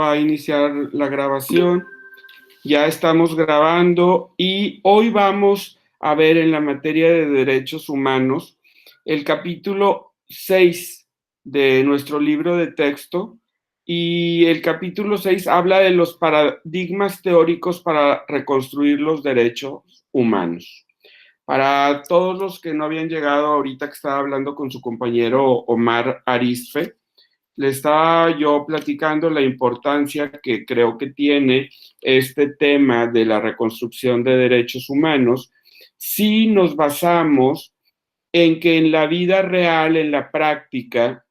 va a iniciar la grabación. Ya estamos grabando y hoy vamos a ver en la materia de derechos humanos el capítulo 6 de nuestro libro de texto, y el capítulo 6 habla de los paradigmas teóricos para reconstruir los derechos humanos. Para todos los que no habían llegado ahorita, que estaba hablando con su compañero Omar Arizfe, le estaba yo platicando la importancia que creo que tiene este tema de la reconstrucción de derechos humanos si nos basamos en que en la vida real, en la práctica,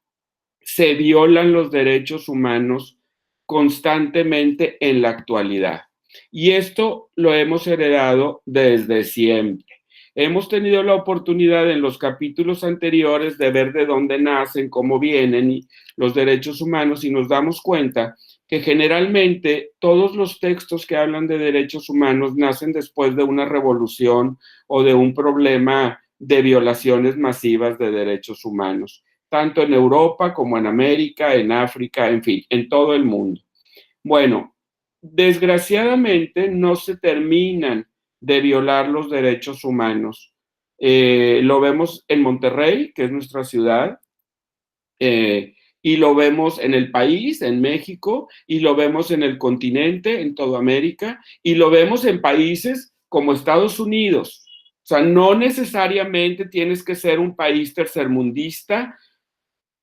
se violan los derechos humanos constantemente en la actualidad. Y esto lo hemos heredado desde siempre. Hemos tenido la oportunidad en los capítulos anteriores de ver de dónde nacen, cómo vienen los derechos humanos, y nos damos cuenta que generalmente todos los textos que hablan de derechos humanos nacen después de una revolución o de un problema de violaciones masivas de derechos humanos, tanto en Europa como en América, en África, en fin, en todo el mundo. Bueno, desgraciadamente no se terminan de violar los derechos humanos. Lo vemos en Monterrey, que es nuestra ciudad, y lo vemos en el país, en México, y lo vemos en el continente, en toda América, y lo vemos en países como Estados Unidos. O sea, no necesariamente tienes que ser un país tercermundista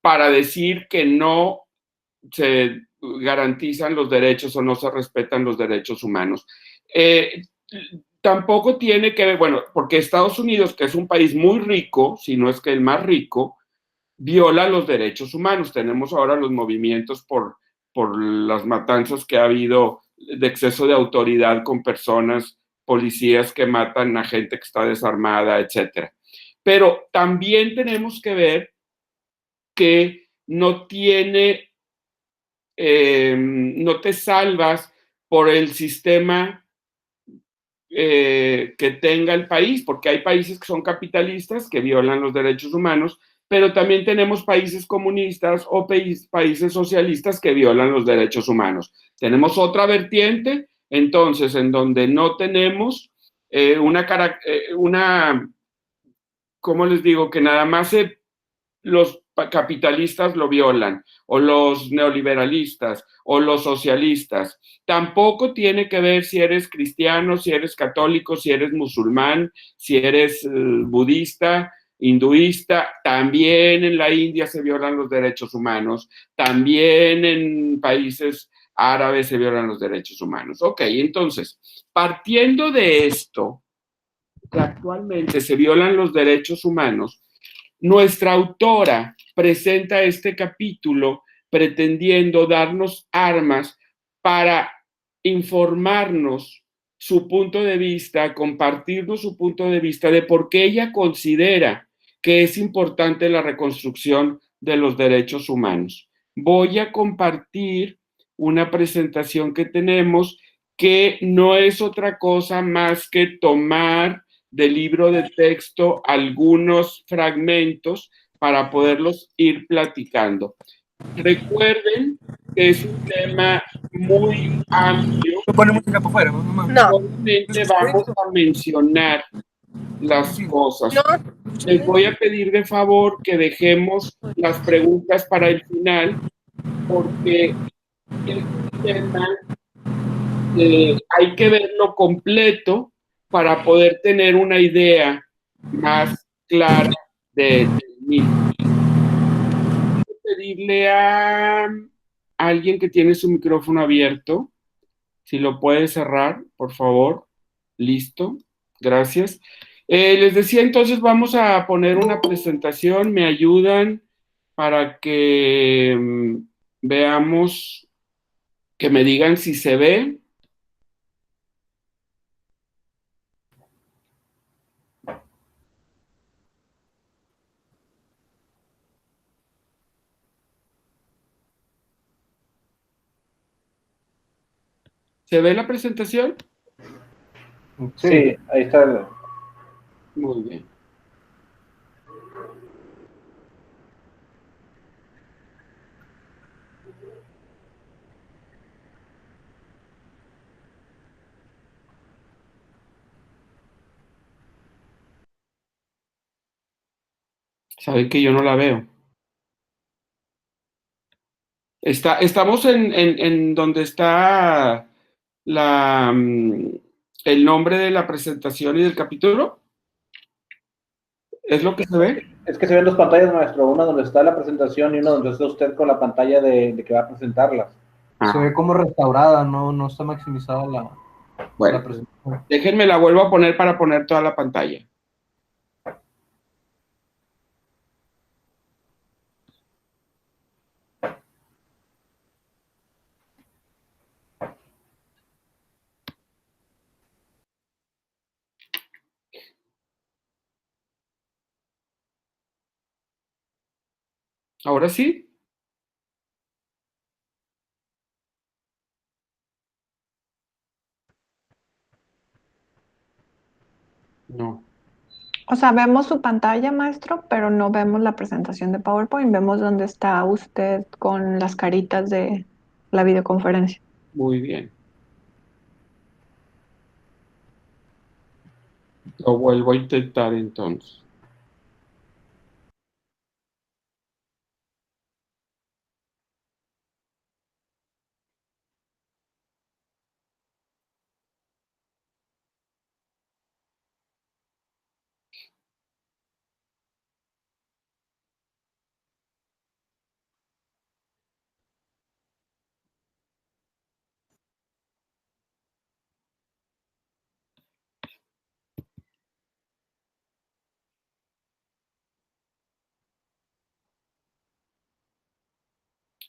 para decir que no se garantizan los derechos o no se respetan los derechos humanos. Tampoco tiene que ver, bueno, porque Estados Unidos, que es un país muy rico, si no es que el más rico, viola los derechos humanos. Tenemos ahora los movimientos por las matanzas que ha habido de exceso de autoridad con personas, policías que matan a gente que está desarmada, etcétera. Pero también tenemos que ver que no te salvas por el sistema que tenga el país, porque hay países que son capitalistas, que violan los derechos humanos, pero también tenemos países comunistas o países socialistas que violan los derechos humanos. Tenemos otra vertiente, entonces, en donde no tenemos ¿cómo les digo? Que nada más los capitalistas lo violan, o los neoliberalistas, o los socialistas. Tampoco tiene que ver si eres cristiano, si eres católico, si eres musulmán, si eres budista, hinduista. También en la India se violan los derechos humanos, también en países árabes se violan los derechos humanos. Ok, entonces, partiendo de esto, que actualmente se violan los derechos humanos, nuestra autora presenta este capítulo pretendiendo darnos armas para informarnos su punto de vista, compartirnos su punto de vista de por qué ella considera que es importante la reconstrucción de los derechos humanos. Voy a compartir una presentación que tenemos que no es otra cosa más que tomar del libro de texto algunos fragmentos para poderlos ir platicando. Recuerden que es un tema muy amplio. ¿No pone música por fuera, mamá? No. Solamente vamos a mencionar las cosas. Les voy a pedir de favor que dejemos las preguntas para el final, porque el tema hay que verlo completo para poder tener una idea más clara de mí. Quiero pedirle a alguien que tiene su micrófono abierto, si lo puede cerrar, por favor. Listo, gracias. Les decía, entonces vamos a poner una presentación. ¿Me ayudan para que veamos, que me digan si se ve? ¿Se ve la presentación? Sí, ahí está. Muy bien. Saben que yo no la veo. Estamos en donde está el nombre de la presentación y del capítulo. ¿Es lo que se ve? Es que se ven dos pantallas, maestro, una donde está la presentación y una donde está usted con la pantalla de que va a presentarlas. Se ve como restaurada, no está maximizada la Bueno, presentación. déjenme la vuelvo a poner para poner toda la pantalla. ¿Ahora sí? No. O sea, vemos su pantalla, maestro, pero no vemos la presentación de PowerPoint. Vemos dónde está usted con las caritas de la videoconferencia. Muy bien. Lo vuelvo a intentar entonces.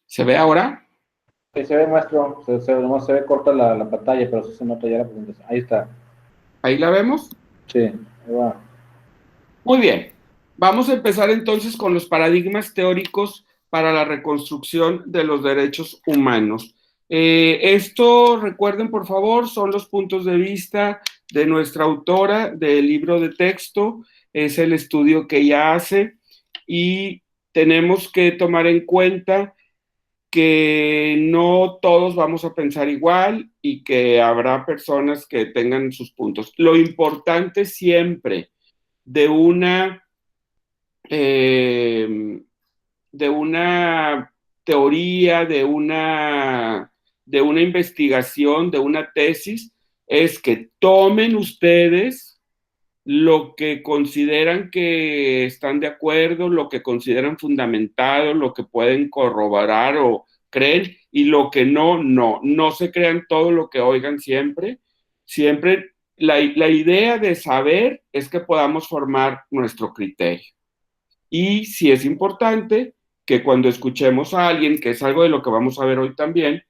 ¿Se ve ahora? Sí, se ve, maestro, nomás se ve corta la pantalla, pero sí se nota ya la presentación. Ahí está. ¿Ahí la vemos? Sí, ahí va. Muy bien. Vamos a empezar entonces con los paradigmas teóricos para la reconstrucción de los derechos humanos. Esto, recuerden por favor, son los puntos de vista de nuestra autora del libro de texto. Es el estudio que ella hace y tenemos que tomar en cuenta que no todos vamos a pensar igual y que habrá personas que tengan sus puntos. Lo importante siempre de eh, de una teoría, de una investigación, de una tesis, es que tomen ustedes lo que consideran que están de acuerdo, lo que consideran fundamentado, lo que pueden corroborar o creen, y lo que no se crean todo lo que oigan siempre. Siempre la idea de saber es que podamos formar nuestro criterio. Y sí es importante que cuando escuchemos a alguien, que es algo de lo que vamos a ver hoy también,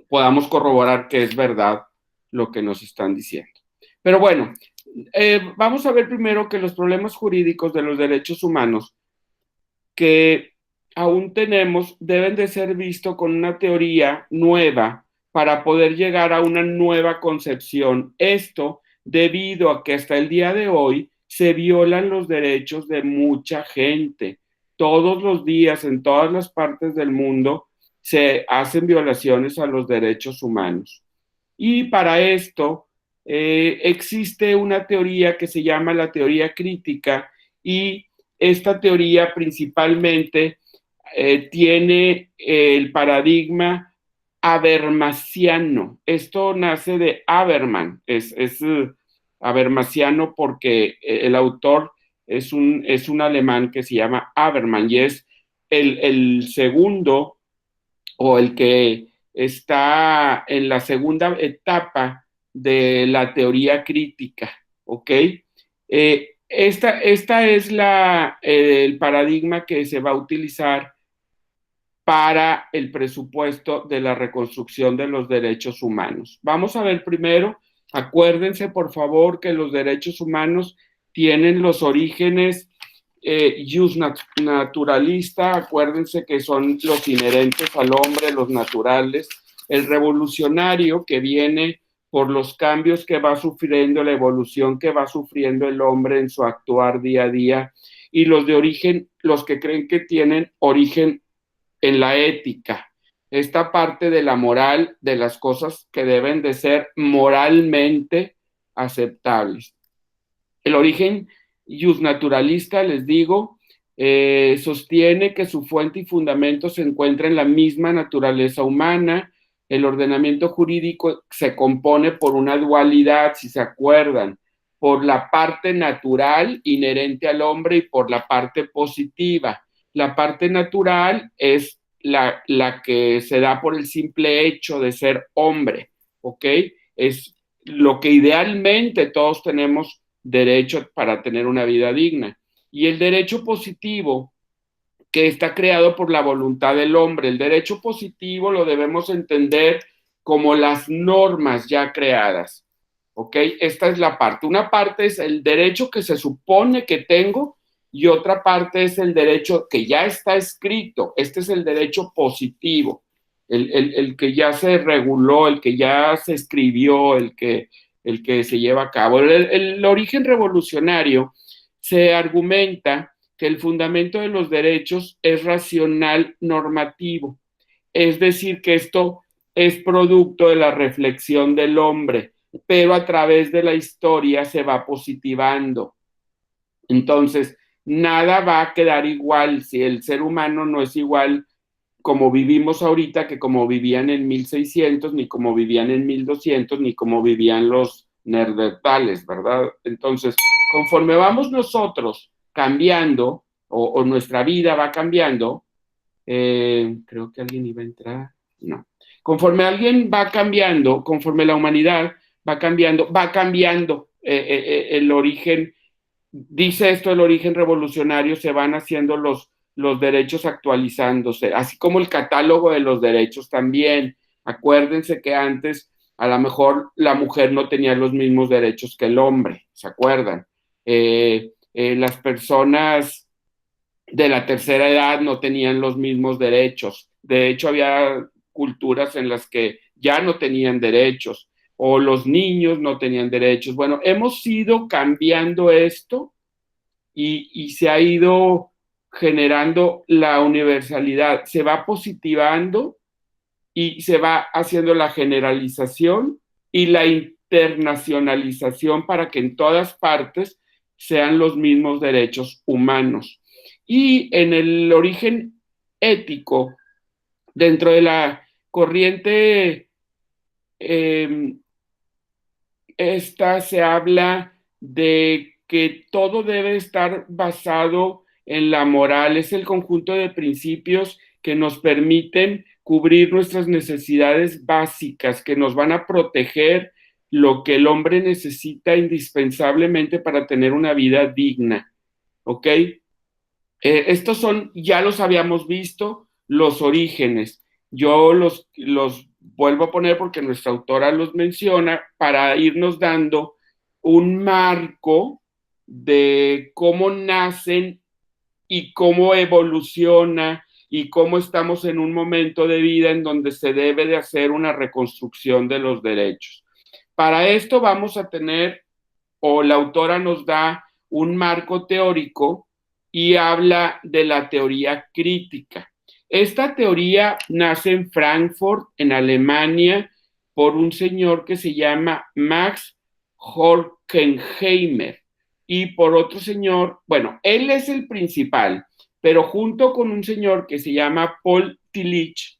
podamos corroborar que es verdad lo que nos están diciendo. Pero bueno, vamos a ver primero que los problemas jurídicos de los derechos humanos que aún tenemos deben de ser vistos con una teoría nueva para poder llegar a una nueva concepción. Esto debido a que hasta el día de hoy se violan los derechos de mucha gente. Todos los días, en todas las partes del mundo, se hacen violaciones a los derechos humanos. Y para esto existe una teoría que se llama la teoría crítica, y esta teoría principalmente tiene el paradigma habermasiano. Esto nace de Habermas, es habermasiano porque el autor es un alemán que se llama Habermas y es el segundo o el que está en la segunda etapa de la teoría crítica, ¿ok? Esta es el paradigma que se va a utilizar para el presupuesto de la reconstrucción de los derechos humanos. Vamos a ver primero, acuérdense por favor que los derechos humanos tienen los orígenes jus naturalista, acuérdense que son los inherentes al hombre, los naturales, el revolucionario que viene por los cambios que va sufriendo, la evolución que va sufriendo el hombre en su actuar día a día, y los de origen, los que creen que tienen origen en la ética, esta parte de la moral, de las cosas que deben de ser moralmente aceptables. El origen justnaturalista, les digo, sostiene que su fuente y fundamento se encuentra en la misma naturaleza humana. El ordenamiento jurídico se compone por una dualidad, si se acuerdan, por la parte natural inherente al hombre y por la parte positiva. La parte natural es la que se da por el simple hecho de ser hombre, ¿ok? Es lo que idealmente todos tenemos derecho para tener una vida digna. Y el derecho positivo, que está creado por la voluntad del hombre. El derecho positivo lo debemos entender como las normas ya creadas, ¿ok? Esta es la parte. Una parte es el derecho que se supone que tengo y otra parte es el derecho que ya está escrito. Este es el derecho positivo, el que ya se reguló, el que ya se escribió, el que se lleva a cabo. El origen revolucionario se argumenta que el fundamento de los derechos es racional normativo, es decir, que esto es producto de la reflexión del hombre, pero a través de la historia se va positivando. Entonces, nada va a quedar igual si el ser humano no es igual como vivimos ahorita que como vivían en 1600, ni como vivían en 1200, ni como vivían los neandertales, ¿verdad? Entonces, conforme vamos nosotros cambiando, o nuestra vida va cambiando, creo que alguien iba a entrar, no. Conforme alguien va cambiando, conforme la humanidad va cambiando el origen, dice esto, el origen revolucionario, se van haciendo los derechos actualizándose, así como el catálogo de los derechos también. Acuérdense que antes a lo mejor la mujer no tenía los mismos derechos que el hombre, ¿se acuerdan? Las personas de la tercera edad no tenían los mismos derechos. De hecho, había culturas en las que ya no tenían derechos, o los niños no tenían derechos. Bueno, hemos ido cambiando esto y se ha ido generando la universalidad. Se va positivando y se va haciendo la generalización y la internacionalización para que en todas partes sean los mismos derechos humanos. Y en el origen ético, dentro de la corriente esta se habla de que todo debe estar basado en la moral, es el conjunto de principios que nos permiten cubrir nuestras necesidades básicas, que nos van a proteger lo que el hombre necesita indispensablemente para tener una vida digna, ¿ok? Estos son, ya los habíamos visto, los orígenes. Yo los vuelvo a poner porque nuestra autora los menciona para irnos dando un marco de cómo nacen y cómo evoluciona y cómo estamos en un momento de vida en donde se debe de hacer una reconstrucción de los derechos. Para esto vamos a tener, o la autora nos da un marco teórico y habla de la teoría crítica. Esta teoría nace en Frankfurt, en Alemania, por un señor que se llama Max Horkheimer y por otro señor, bueno, él es el principal, pero junto con un señor que se llama Paul Tillich,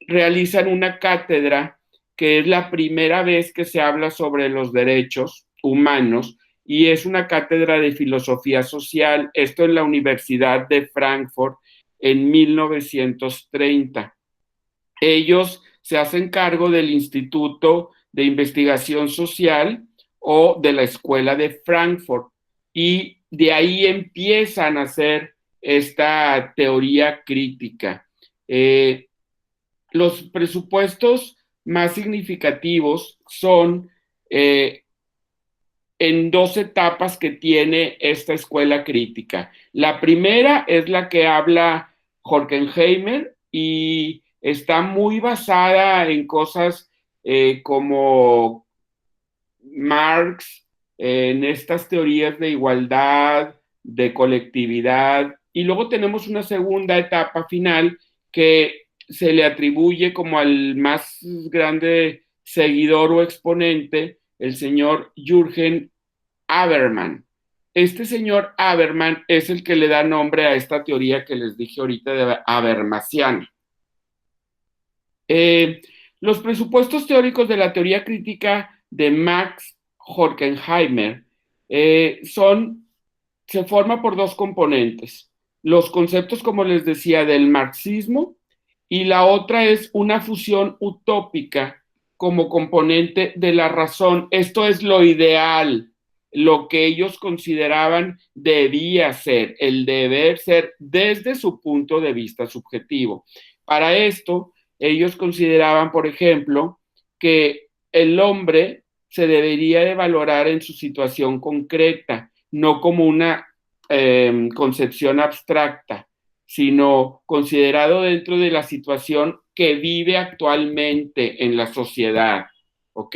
realizan una cátedra que es la primera vez que se habla sobre los derechos humanos y es una cátedra de filosofía social, esto en la Universidad de Frankfurt en 1930. Ellos se hacen cargo del Instituto de Investigación Social o de la Escuela de Frankfurt y de ahí empiezan a hacer esta teoría crítica. Los presupuestos más significativos son en dos etapas que tiene esta escuela crítica. La primera es la que habla Horkheimer y está muy basada en cosas como Marx, en estas teorías de igualdad, de colectividad, y luego tenemos una segunda etapa final que se le atribuye como al más grande seguidor o exponente, el señor Jürgen Habermas. este señor Habermas es el que le da nombre a esta teoría que les dije ahorita de habermasiana. Los presupuestos teóricos de la teoría crítica de Max Horkheimer se forma por dos componentes. Los conceptos, como les decía, del marxismo, y la otra es una fusión utópica como componente de la razón. Esto es lo ideal, lo que ellos consideraban debía ser, el deber ser desde su punto de vista subjetivo. Para esto, ellos consideraban, por ejemplo, que el hombre se debería de valorar en su situación concreta, no como una concepción abstracta, sino considerado dentro de la situación que vive actualmente en la sociedad, ¿ok?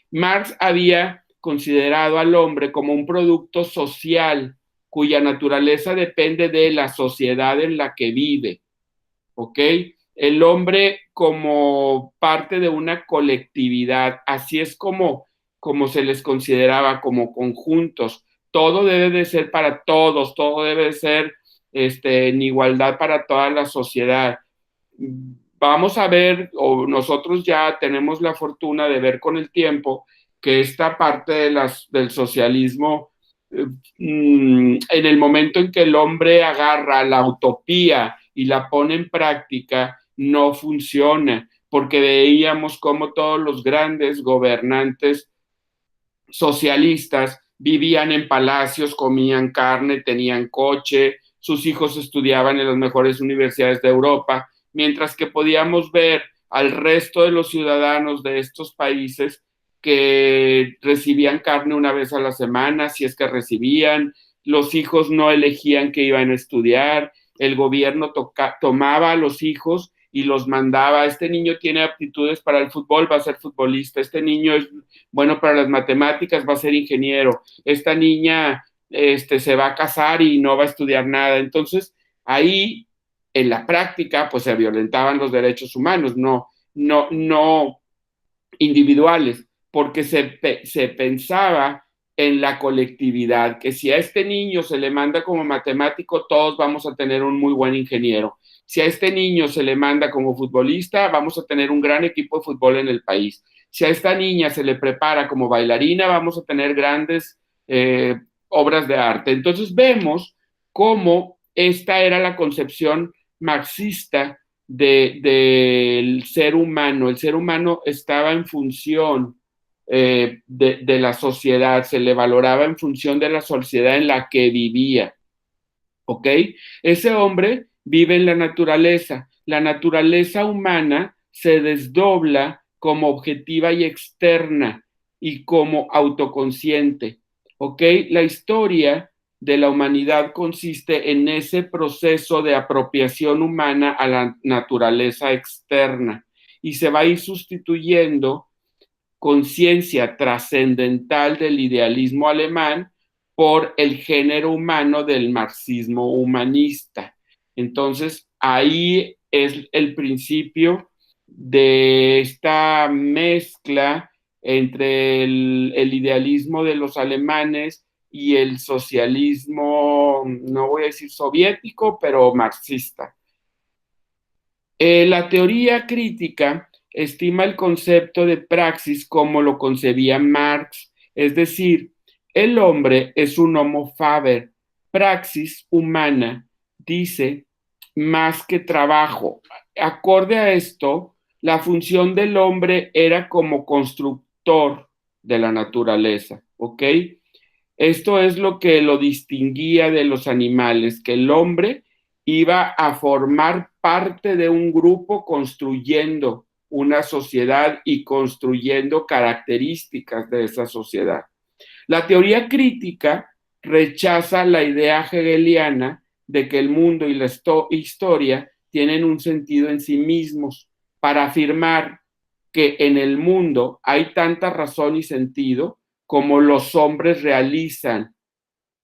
Marx había considerado al hombre como un producto social cuya naturaleza depende de la sociedad en la que vive, ¿ok? El hombre como parte de una colectividad, así es como se les consideraba, como conjuntos. Todo debe de ser para todos, todo debe de ser en igualdad para toda la sociedad. Vamos a ver, o nosotros ya tenemos la fortuna de ver con el tiempo que esta parte del socialismo, en el momento en que el hombre agarra la utopía y la pone en práctica, no funciona, porque veíamos cómo todos los grandes gobernantes socialistas vivían en palacios, comían carne, tenían coche, sus hijos estudiaban en las mejores universidades de Europa, mientras que podíamos ver al resto de los ciudadanos de estos países que recibían carne una vez a la semana, si es que recibían, los hijos no elegían que iban a estudiar, el gobierno tomaba a los hijos y los mandaba. Este niño tiene aptitudes para el fútbol, va a ser futbolista. Este niño es bueno para las matemáticas, va a ser ingeniero. Esta niña se va a casar y no va a estudiar nada. Entonces, ahí, en la práctica, pues se violentaban los derechos humanos, no individuales, porque se pensaba en la colectividad, que si a este niño se le manda como matemático, todos vamos a tener un muy buen ingeniero. Si a este niño se le manda como futbolista, vamos a tener un gran equipo de fútbol en el país. Si a esta niña se le prepara como bailarina, vamos a tener grandes obras de arte. Entonces vemos cómo esta era la concepción marxista del ser humano. El ser humano estaba en función de la sociedad, se le valoraba en función de la sociedad en la que vivía, ¿ok? Ese hombre vive en la naturaleza humana se desdobla como objetiva y externa y como autoconsciente, ¿ok? La historia de la humanidad consiste en ese proceso de apropiación humana a la naturaleza externa y se va a ir sustituyendo conciencia trascendental del idealismo alemán por el género humano del marxismo humanista. Entonces, ahí es el principio de esta mezcla entre el idealismo de los alemanes y el socialismo, no voy a decir soviético, pero marxista. La teoría crítica estima el concepto de praxis como lo concebía Marx, es decir, el hombre es un homo faber, praxis humana, dice, más que trabajo. Acorde a esto, la función del hombre era como constructor de la naturaleza, ¿ok? Esto es lo que lo distinguía de los animales, que el hombre iba a formar parte de un grupo construyendo una sociedad y construyendo características de esa sociedad. La teoría crítica rechaza la idea hegeliana de que el mundo y la historia tienen un sentido en sí mismos para afirmar que en el mundo hay tanta razón y sentido como los hombres realizan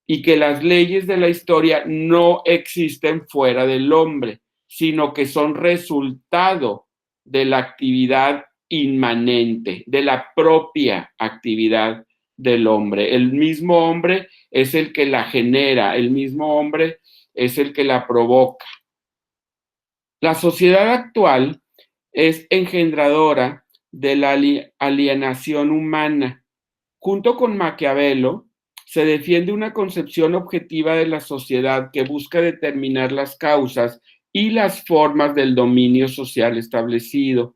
y que las leyes de la historia no existen fuera del hombre, sino que son resultado de la actividad inmanente, de la propia actividad del hombre. El mismo hombre es el que la genera, el mismo hombre es el que la provoca. La sociedad actual es engendradora de la alienación humana. Junto con Maquiavelo, se defiende una concepción objetiva de la sociedad que busca determinar las causas y las formas del dominio social establecido,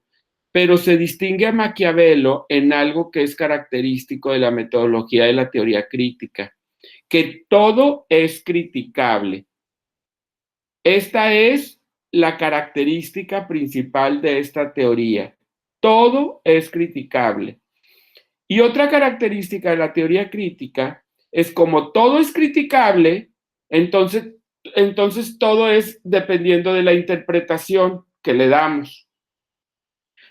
pero se distingue a Maquiavelo en algo que es característico de la metodología de la teoría crítica, que todo es criticable. Esta es la característica principal de esta teoría. Todo es criticable. Y otra característica de la teoría crítica es como todo es criticable, entonces todo es dependiendo de la interpretación que le damos.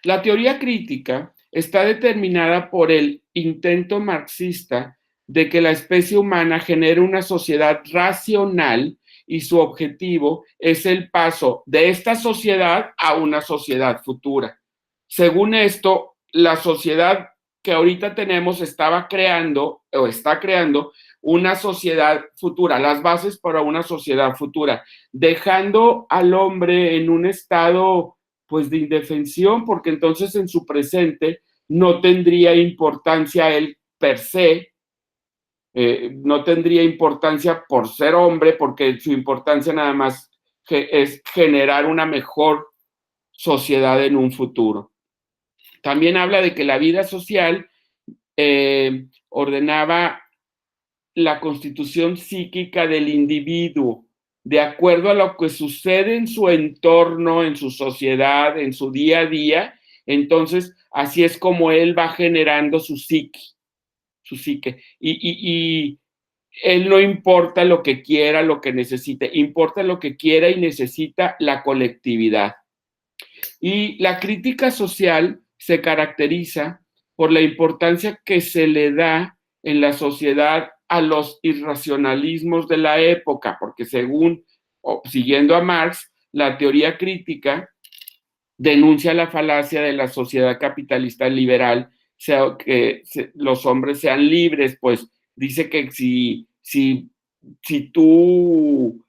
La teoría crítica está determinada por el intento marxista de que la especie humana genere una sociedad racional y su objetivo es el paso de esta sociedad a una sociedad futura. Según esto, la sociedad que ahorita tenemos estaba creando o está creando una sociedad futura, las bases para una sociedad futura, dejando al hombre en un estado pues de indefensión, porque entonces en su presente no tendría importancia él per se, no tendría importancia por ser hombre, porque su importancia nada más es generar una mejor sociedad en un futuro. También habla de que la vida social ordenaba la constitución psíquica del individuo, de acuerdo a lo que sucede en su entorno, en su sociedad, en su día a día. Entonces, así es como él va generando su psique. Y él no importa lo que quiera, lo que necesite, importa lo que quiera y necesita la colectividad. Y la crítica social se caracteriza por la importancia que se le da en la sociedad a los irracionalismos de la época, porque siguiendo a Marx, la teoría crítica denuncia la falacia de la sociedad capitalista liberal, que los hombres sean libres, pues dice que si tú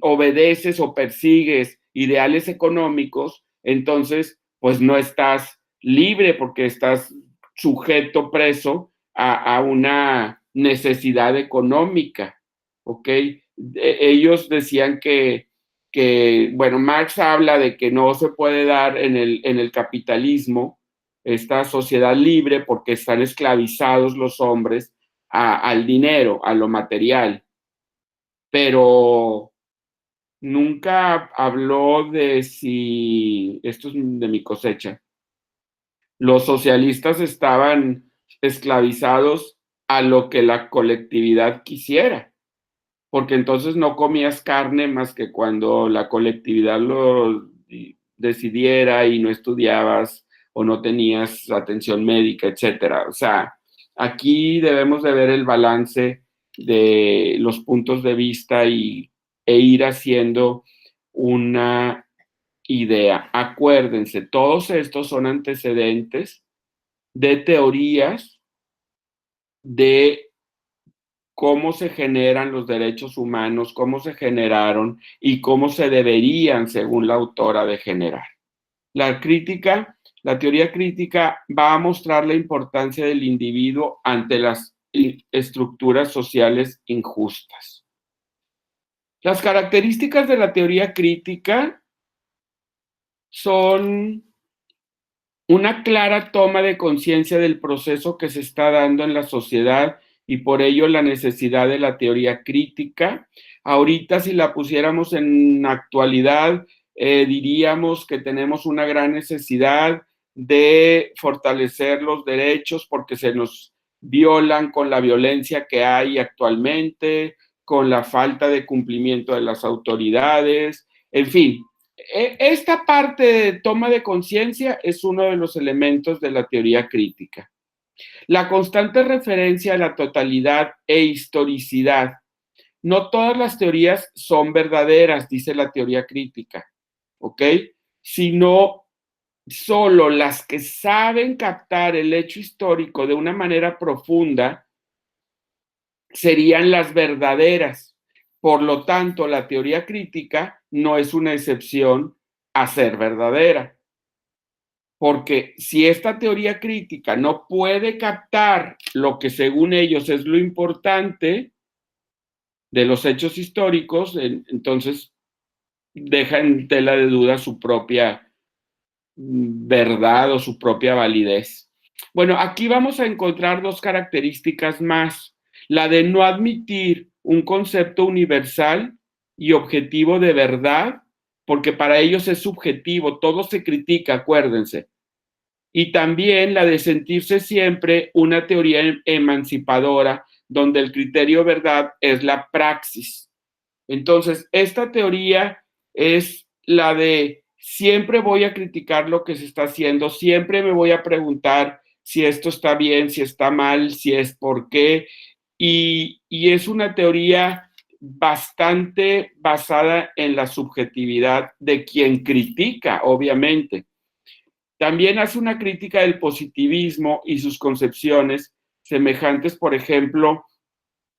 obedeces o persigues ideales económicos, entonces pues no estás libre porque estás sujeto, preso a una necesidad económica, ¿ok? Ellos decían bueno, Marx habla de que no se puede dar en el capitalismo esta sociedad libre porque están esclavizados los hombres al dinero, a lo material, pero nunca habló de si, esto es de mi cosecha, los socialistas estaban esclavizados a lo que la colectividad quisiera, porque entonces no comías carne más que cuando la colectividad lo decidiera y no estudiabas o no tenías atención médica, etcétera. O sea, aquí debemos de ver el balance de los puntos de vista e ir haciendo una idea. Acuérdense, todos estos son antecedentes de teorías de cómo se generan los derechos humanos, cómo se generaron y cómo se deberían, según la autora, de generar. La teoría crítica va a mostrar la importancia del individuo ante las estructuras sociales injustas. Las características de la teoría crítica son una clara toma de conciencia del proceso que se está dando en la sociedad y por ello la necesidad de la teoría crítica. Ahorita, si la pusiéramos en actualidad, diríamos que tenemos una gran necesidad de fortalecer los derechos porque se nos violan con la violencia que hay actualmente, con la falta de cumplimiento de las autoridades, en fin. Esta parte de toma de conciencia es uno de los elementos de la teoría crítica. La constante referencia a la totalidad e historicidad. No todas las teorías son verdaderas, dice la teoría crítica, ¿ok? Sino solo las que saben captar el hecho histórico de una manera profunda serían las verdaderas. Por lo tanto, la teoría crítica no es una excepción a ser verdadera. Porque si esta teoría crítica no puede captar lo que según ellos es lo importante de los hechos históricos, entonces deja en tela de duda su propia verdad o su propia validez. Bueno, aquí vamos a encontrar dos características más. La de no admitir un concepto universal y objetivo de verdad, porque para ellos es subjetivo, todo se critica, acuérdense. Y también la de sentirse siempre una teoría emancipadora, donde el criterio verdad es la praxis. Entonces, esta teoría es la de siempre voy a criticar lo que se está haciendo, siempre me voy a preguntar si esto está bien, si está mal, si es por qué. Y es una teoría bastante basada en la subjetividad de quien critica, obviamente. También hace una crítica del positivismo y sus concepciones, semejantes, por ejemplo,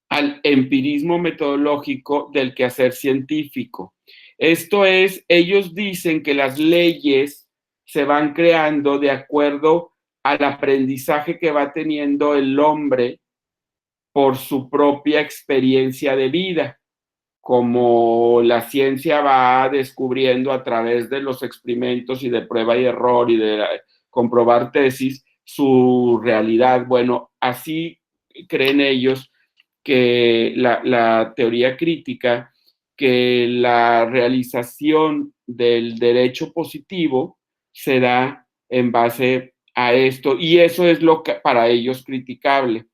al empirismo metodológico del quehacer científico. Esto es, ellos dicen que las leyes se van creando de acuerdo al aprendizaje que va teniendo el hombre por su propia experiencia de vida, como la ciencia va descubriendo a través de los experimentos y de prueba y error y de comprobar tesis su realidad. Bueno, así creen ellos que la teoría crítica, que la realización del derecho positivo se da en base a esto, y eso es lo que para ellos criticable.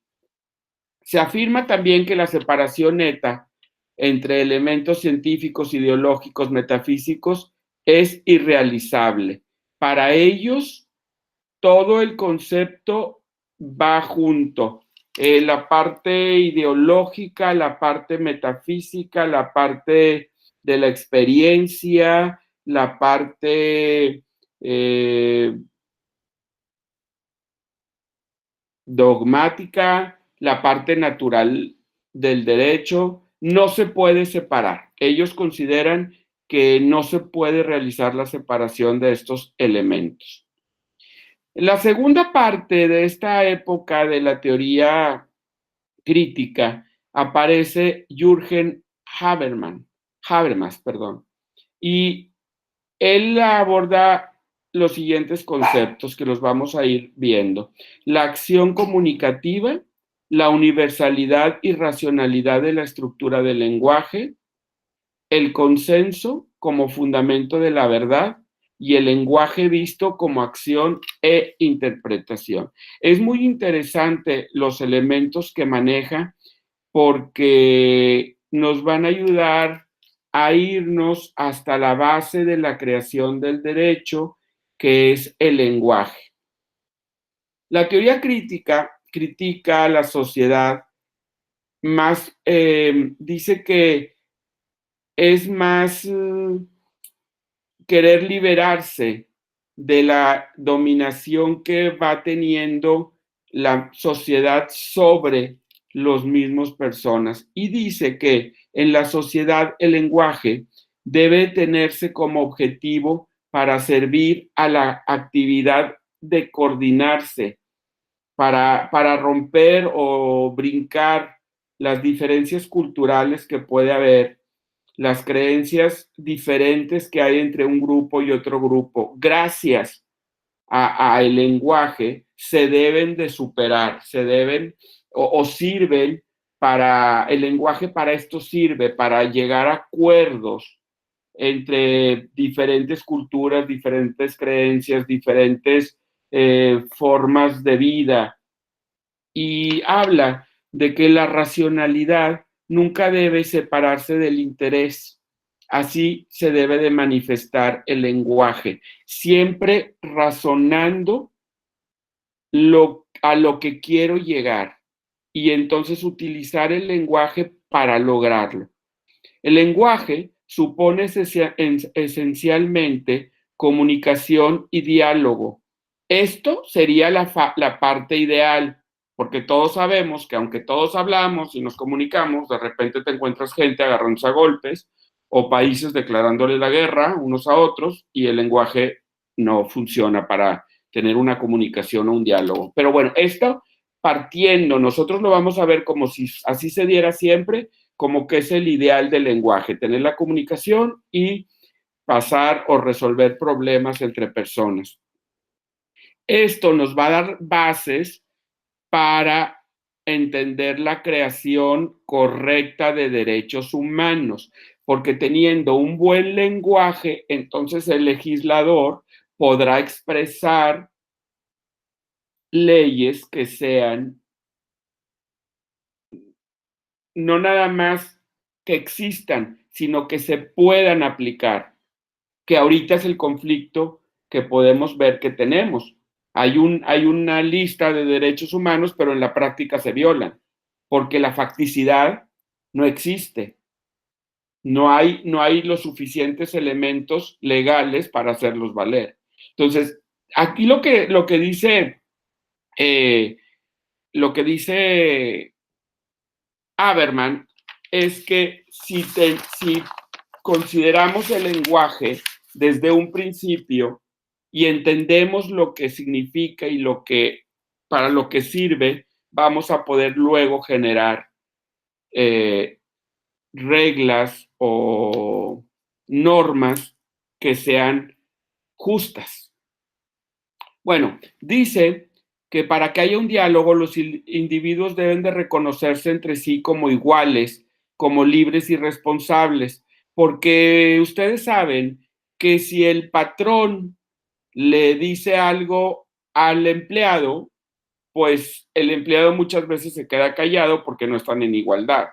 Se afirma también que la separación neta entre elementos científicos, ideológicos, metafísicos es irrealizable. Para ellos, todo el concepto va junto. La parte ideológica, la parte metafísica, la parte de la experiencia, la parte dogmática, la parte natural del derecho, no se puede separar. Ellos consideran que no se puede realizar la separación de estos elementos. En la segunda parte de esta época de la teoría crítica aparece Jürgen Habermas, y él aborda los siguientes conceptos que los vamos a ir viendo: la acción comunicativa, la universalidad y racionalidad de la estructura del lenguaje, el consenso como fundamento de la verdad y el lenguaje visto como acción e interpretación. Es muy interesante los elementos que maneja porque nos van a ayudar a irnos hasta la base de la creación del derecho, que es el lenguaje. La teoría crítica critica a la sociedad más, dice que es más querer liberarse de la dominación que va teniendo la sociedad sobre los mismos personas, y dice que en la sociedad el lenguaje debe tenerse como objetivo para servir a la actividad de coordinarse, para romper o brincar las diferencias culturales que puede haber, las creencias diferentes que hay entre un grupo y otro grupo. Gracias al lenguaje se deben de superar, se deben o sirven para, el lenguaje para esto sirve, para llegar a acuerdos entre diferentes culturas, diferentes creencias, diferentes formas de vida. Y habla de que la racionalidad nunca debe separarse del interés. Así se debe de manifestar el lenguaje, siempre razonando a lo que quiero llegar, y entonces utilizar el lenguaje para lograrlo. El lenguaje supone esencialmente comunicación y diálogo. Esto sería la parte ideal, porque todos sabemos que aunque todos hablamos y nos comunicamos, de repente te encuentras gente agarrándose a golpes o países declarándole la guerra unos a otros y el lenguaje no funciona para tener una comunicación o un diálogo. Pero bueno, esto partiendo, nosotros lo vamos a ver como si así se diera siempre, como que es el ideal del lenguaje, tener la comunicación y pasar o resolver problemas entre personas. Esto nos va a dar bases para entender la creación correcta de derechos humanos, porque teniendo un buen lenguaje, entonces el legislador podrá expresar leyes que sean no nada más que existan, sino que se puedan aplicar, que ahorita es el conflicto que podemos ver que tenemos. Hay una lista de derechos humanos, pero en la práctica se violan, porque la facticidad no existe. No hay los suficientes elementos legales para hacerlos valer. Entonces, aquí lo que dice Habermas es que si consideramos el lenguaje desde un principio y entendemos lo que significa y para lo que sirve, vamos a poder luego generar reglas o normas que sean justas. Bueno, dice que para que haya un diálogo, los individuos deben de reconocerse entre sí como iguales, como libres y responsables, porque ustedes saben que si el patrón le dice algo al empleado, pues el empleado muchas veces se queda callado porque no están en igualdad.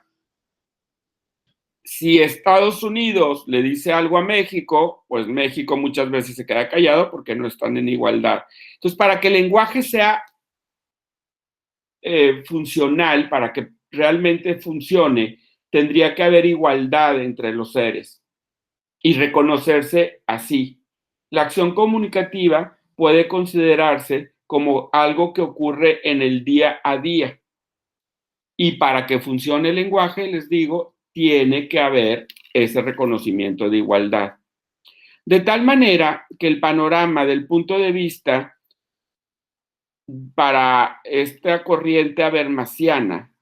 Si Estados Unidos le dice algo a México, pues México muchas veces se queda callado porque no están en igualdad. Entonces, para que el lenguaje sea funcional, para que realmente funcione, tendría que haber igualdad entre los seres y reconocerse así. La acción comunicativa puede considerarse como algo que ocurre en el día a día. Y para que funcione el lenguaje, les digo, tiene que haber ese reconocimiento de igualdad. De tal manera que el panorama del punto de vista para esta corriente habermasiana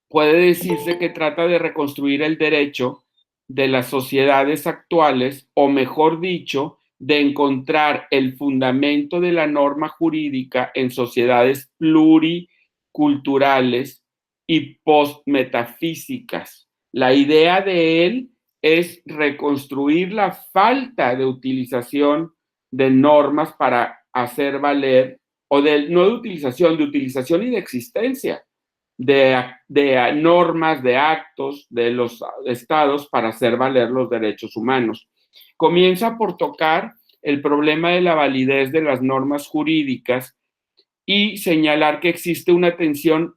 puede decirse que trata de reconstruir el derecho de las sociedades actuales, o mejor dicho, de encontrar el fundamento de la norma jurídica en sociedades pluriculturales y postmetafísicas. La idea de él es reconstruir la falta de utilización de normas para hacer valer, o no de utilización y de existencia de normas, de actos de los estados para hacer valer los derechos humanos. Comienza por tocar el problema de la validez de las normas jurídicas y señalar que existe una tensión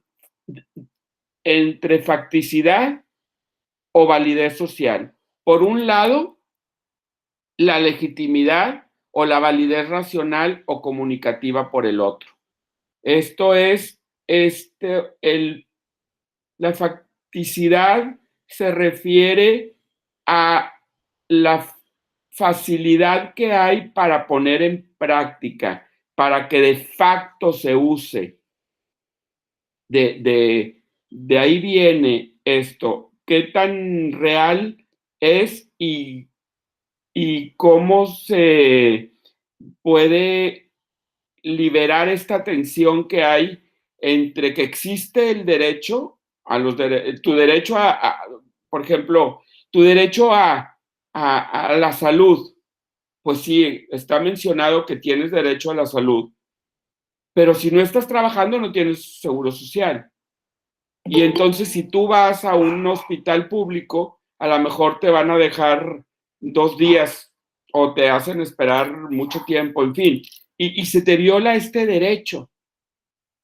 entre facticidad o validez social. Por un lado, la legitimidad o la validez racional o comunicativa por el otro. Esto es, la facticidad se refiere a la facilidad que hay para poner en práctica, para que de facto se use. De ahí viene esto, qué tan real es y cómo se puede liberar esta tensión que hay entre que existe el derecho a tu derecho por ejemplo, tu derecho a la salud. Pues sí, está mencionado que tienes derecho a la salud, pero si no estás trabajando no tienes seguro social. Y entonces si tú vas a un hospital público, a lo mejor te van a dejar 2 días o te hacen esperar mucho tiempo, en fin, y se te viola este derecho.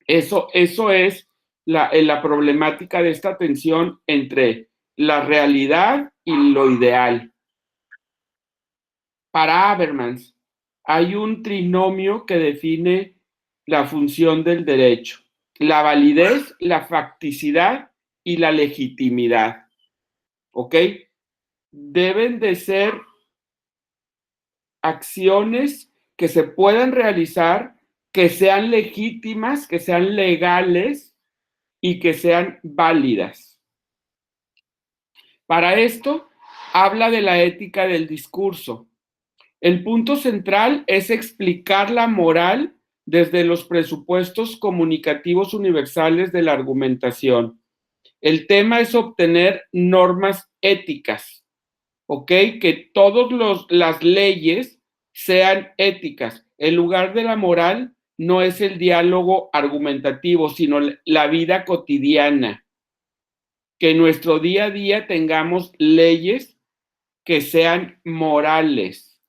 Eso es la problemática de esta tensión entre la realidad y lo ideal. Para Habermas, hay un trinomio que define la función del derecho: la validez, la facticidad y la legitimidad. ¿Ok? Deben de ser acciones que se puedan realizar, que sean legítimas, que sean legales y que sean válidas. Para esto, habla de la ética del discurso. El punto central es explicar la moral desde los presupuestos comunicativos universales de la argumentación. El tema es obtener normas éticas, ¿ok? Que todas las leyes sean éticas. El lugar de la moral no es el diálogo argumentativo, sino la vida cotidiana. Que en nuestro día a día tengamos leyes que sean morales.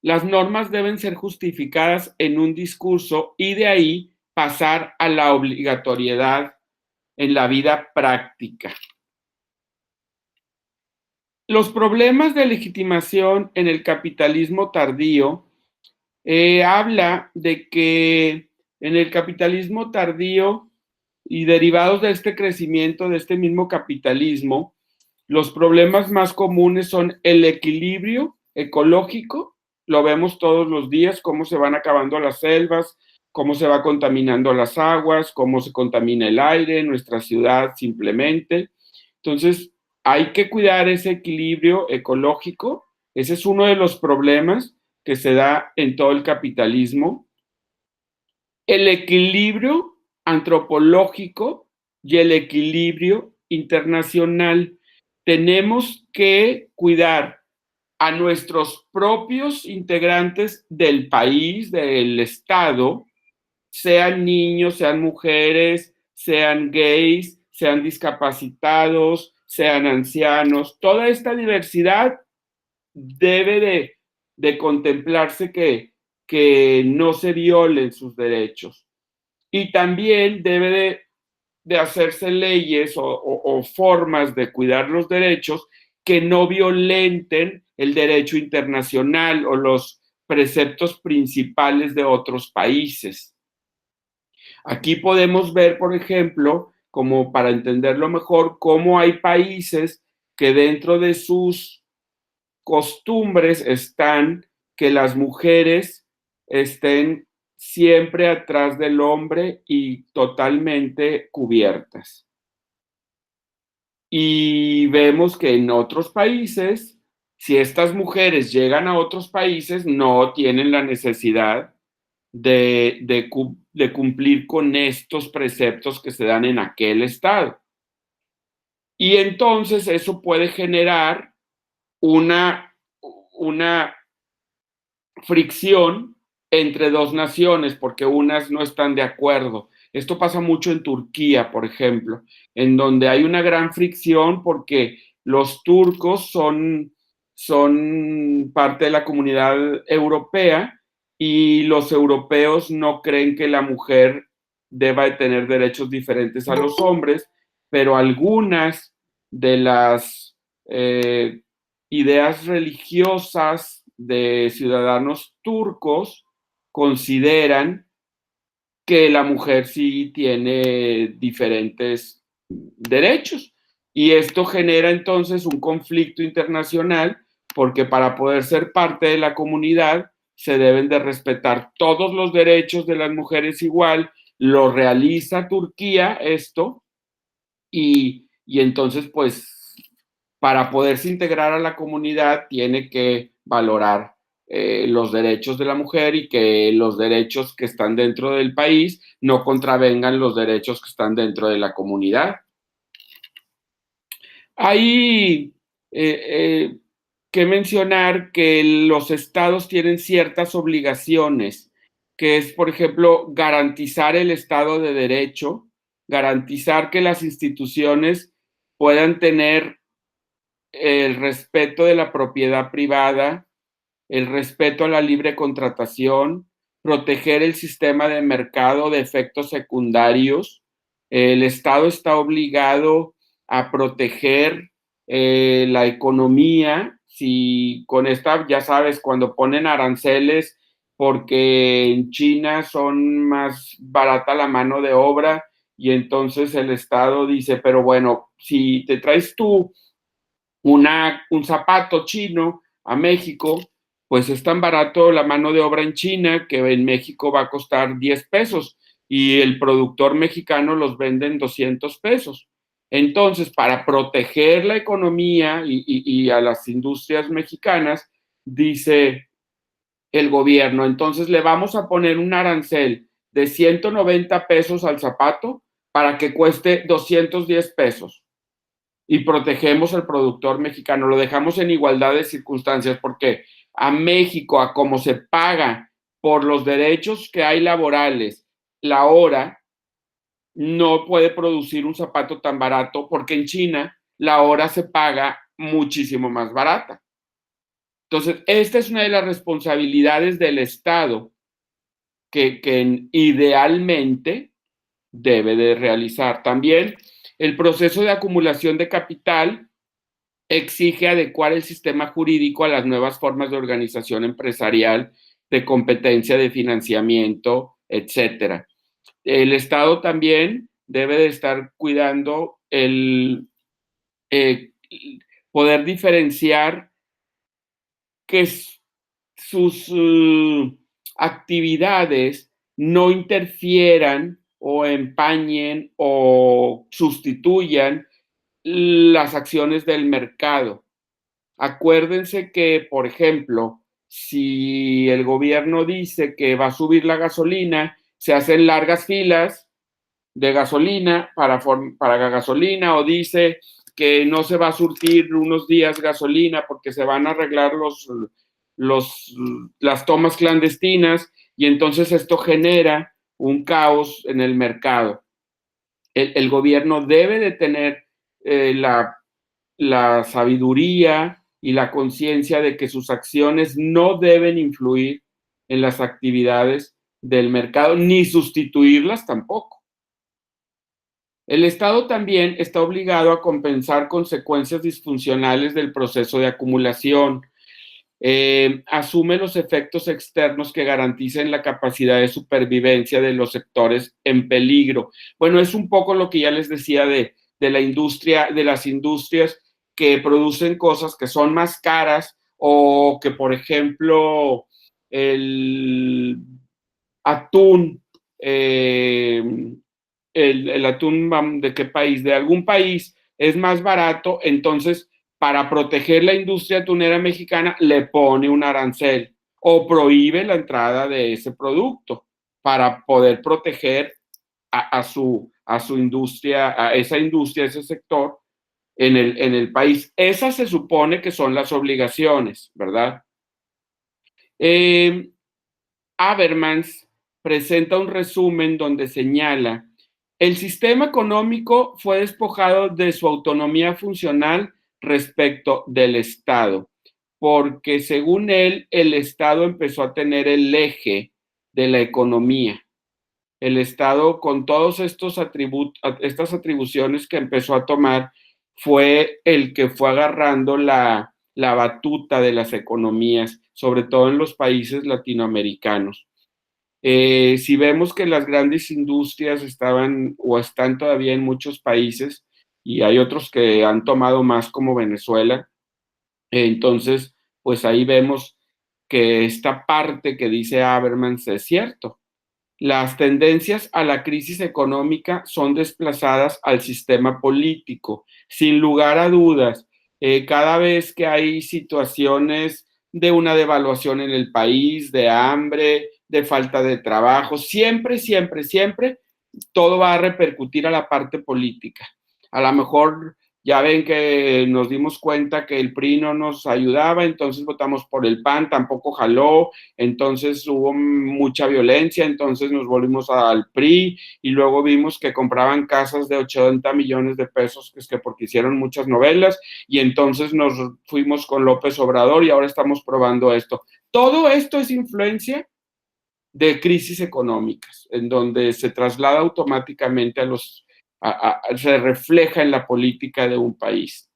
Las normas deben ser justificadas en un discurso y de ahí pasar a la obligatoriedad en la vida práctica. Los problemas de legitimación en el capitalismo tardío habla de que en el capitalismo tardío y derivados de este crecimiento, de este mismo capitalismo, los problemas más comunes son el equilibrio ecológico. Lo vemos todos los días, cómo se van acabando las selvas, cómo se va contaminando las aguas, cómo se contamina el aire en nuestra ciudad simplemente. Entonces, hay que cuidar ese equilibrio ecológico. Ese es uno de los problemas que se da en todo el capitalismo. El equilibrio antropológico y el equilibrio internacional. Tenemos que cuidar a nuestros propios integrantes del país, del Estado, sean niños, sean mujeres, sean gays, sean discapacitados, sean ancianos. Toda esta diversidad debe de contemplarse que no se violen sus derechos. Y también debe de hacerse leyes o formas de cuidar los derechos que no violenten el derecho internacional o los preceptos principales de otros países. Aquí podemos ver, por ejemplo, como para entenderlo mejor, cómo hay países que dentro de sus costumbres están que las mujeres estén siempre atrás del hombre y totalmente cubiertas. Y vemos que en otros países, si estas mujeres llegan a otros países, no tienen la necesidad de cumplir con estos preceptos que se dan en aquel estado. Y entonces eso puede generar una fricción entre dos naciones porque unas no están de acuerdo. Esto pasa mucho en Turquía, por ejemplo, en donde hay una gran fricción porque los turcos son parte de la comunidad europea y los europeos no creen que la mujer deba de tener derechos diferentes a los hombres, pero algunas de las ideas religiosas de ciudadanos turcos consideran que la mujer sí tiene diferentes derechos. Y esto genera entonces un conflicto internacional porque para poder ser parte de la comunidad se deben de respetar todos los derechos de las mujeres igual. Lo realiza Turquía esto y entonces pues para poderse integrar a la comunidad tiene que valorar los derechos de la mujer y que los derechos que están dentro del país no contravengan los derechos que están dentro de la comunidad. Hay que mencionar que los estados tienen ciertas obligaciones, que es, por ejemplo, garantizar el Estado de Derecho, garantizar que las instituciones puedan tener el respeto de la propiedad privada, el respeto a la libre contratación, proteger el sistema de mercado de efectos secundarios. El Estado está obligado a proteger la economía si con esta, ya sabes, cuando ponen aranceles porque en China son más barata la mano de obra y entonces el Estado dice, pero bueno, si te traes tú un zapato chino a México, pues es tan barato la mano de obra en China que en México va a costar 10 pesos y el productor mexicano los vende en 200 pesos. Entonces, para proteger la economía y a las industrias mexicanas, dice el gobierno, entonces le vamos a poner un arancel de 190 pesos al zapato para que cueste 210 pesos y protegemos al productor mexicano, lo dejamos en igualdad de circunstancias porque a México, a cómo se paga por los derechos que hay laborales, la hora no puede producir un zapato tan barato porque en China la hora se paga muchísimo más barata. Entonces, esta es una de las responsabilidades del Estado que idealmente debe de realizar. También el proceso de acumulación de capital exige adecuar el sistema jurídico a las nuevas formas de organización empresarial, de competencia, de financiamiento, etcétera. El Estado también debe de estar cuidando el poder diferenciar que sus actividades no interfieran o empañen o sustituyan las acciones del mercado. Acuérdense que, por ejemplo, si el gobierno dice que va a subir la gasolina, se hacen largas filas de gasolina para gasolina, o dice que no se va a surtir unos días gasolina porque se van a arreglar las tomas clandestinas y entonces esto genera un caos en el mercado. El gobierno debe de tener la sabiduría y la conciencia de que sus acciones no deben influir en las actividades del mercado ni sustituirlas tampoco. El Estado también está obligado a compensar consecuencias disfuncionales del proceso de acumulación. Asume los efectos externos que garanticen la capacidad de supervivencia de los sectores en peligro. Bueno, es un poco lo que ya les decía de la industria, de las industrias que producen cosas que son más caras o que, por ejemplo, el atún, el atún, ¿de qué país? De algún país es más barato, entonces para proteger la industria atunera mexicana le pone un arancel o prohíbe la entrada de ese producto para poder proteger a su industria, a esa industria, ese sector en el país. Esas se supone que son las obligaciones, ¿verdad? Habermas presenta un resumen donde señala: el sistema económico fue despojado de su autonomía funcional respecto del Estado, porque según él, el Estado empezó a tener el eje de la economía. El Estado, con todos estas atribuciones que empezó a tomar, fue el que fue agarrando la batuta de las economías, sobre todo en los países latinoamericanos. Si vemos que las grandes industrias estaban o están todavía en muchos países y hay otros que han tomado más como Venezuela, entonces pues ahí vemos que esta parte que dice Habermas es cierto. Las tendencias a la crisis económica son desplazadas al sistema político, sin lugar a dudas. Cada vez que hay situaciones de una devaluación en el país, de hambre, de falta de trabajo, siempre, siempre, siempre, todo va a repercutir a la parte política. A lo mejor ya ven que nos dimos cuenta que el PRI no nos ayudaba, entonces votamos por el PAN, tampoco jaló, entonces hubo mucha violencia, entonces nos volvimos al PRI y luego vimos que compraban casas de 80 millones de pesos, que porque hicieron muchas novelas, y entonces nos fuimos con López Obrador y ahora estamos probando esto. Todo esto es influencia de crisis económicas, en donde se traslada automáticamente se refleja en la política de un país.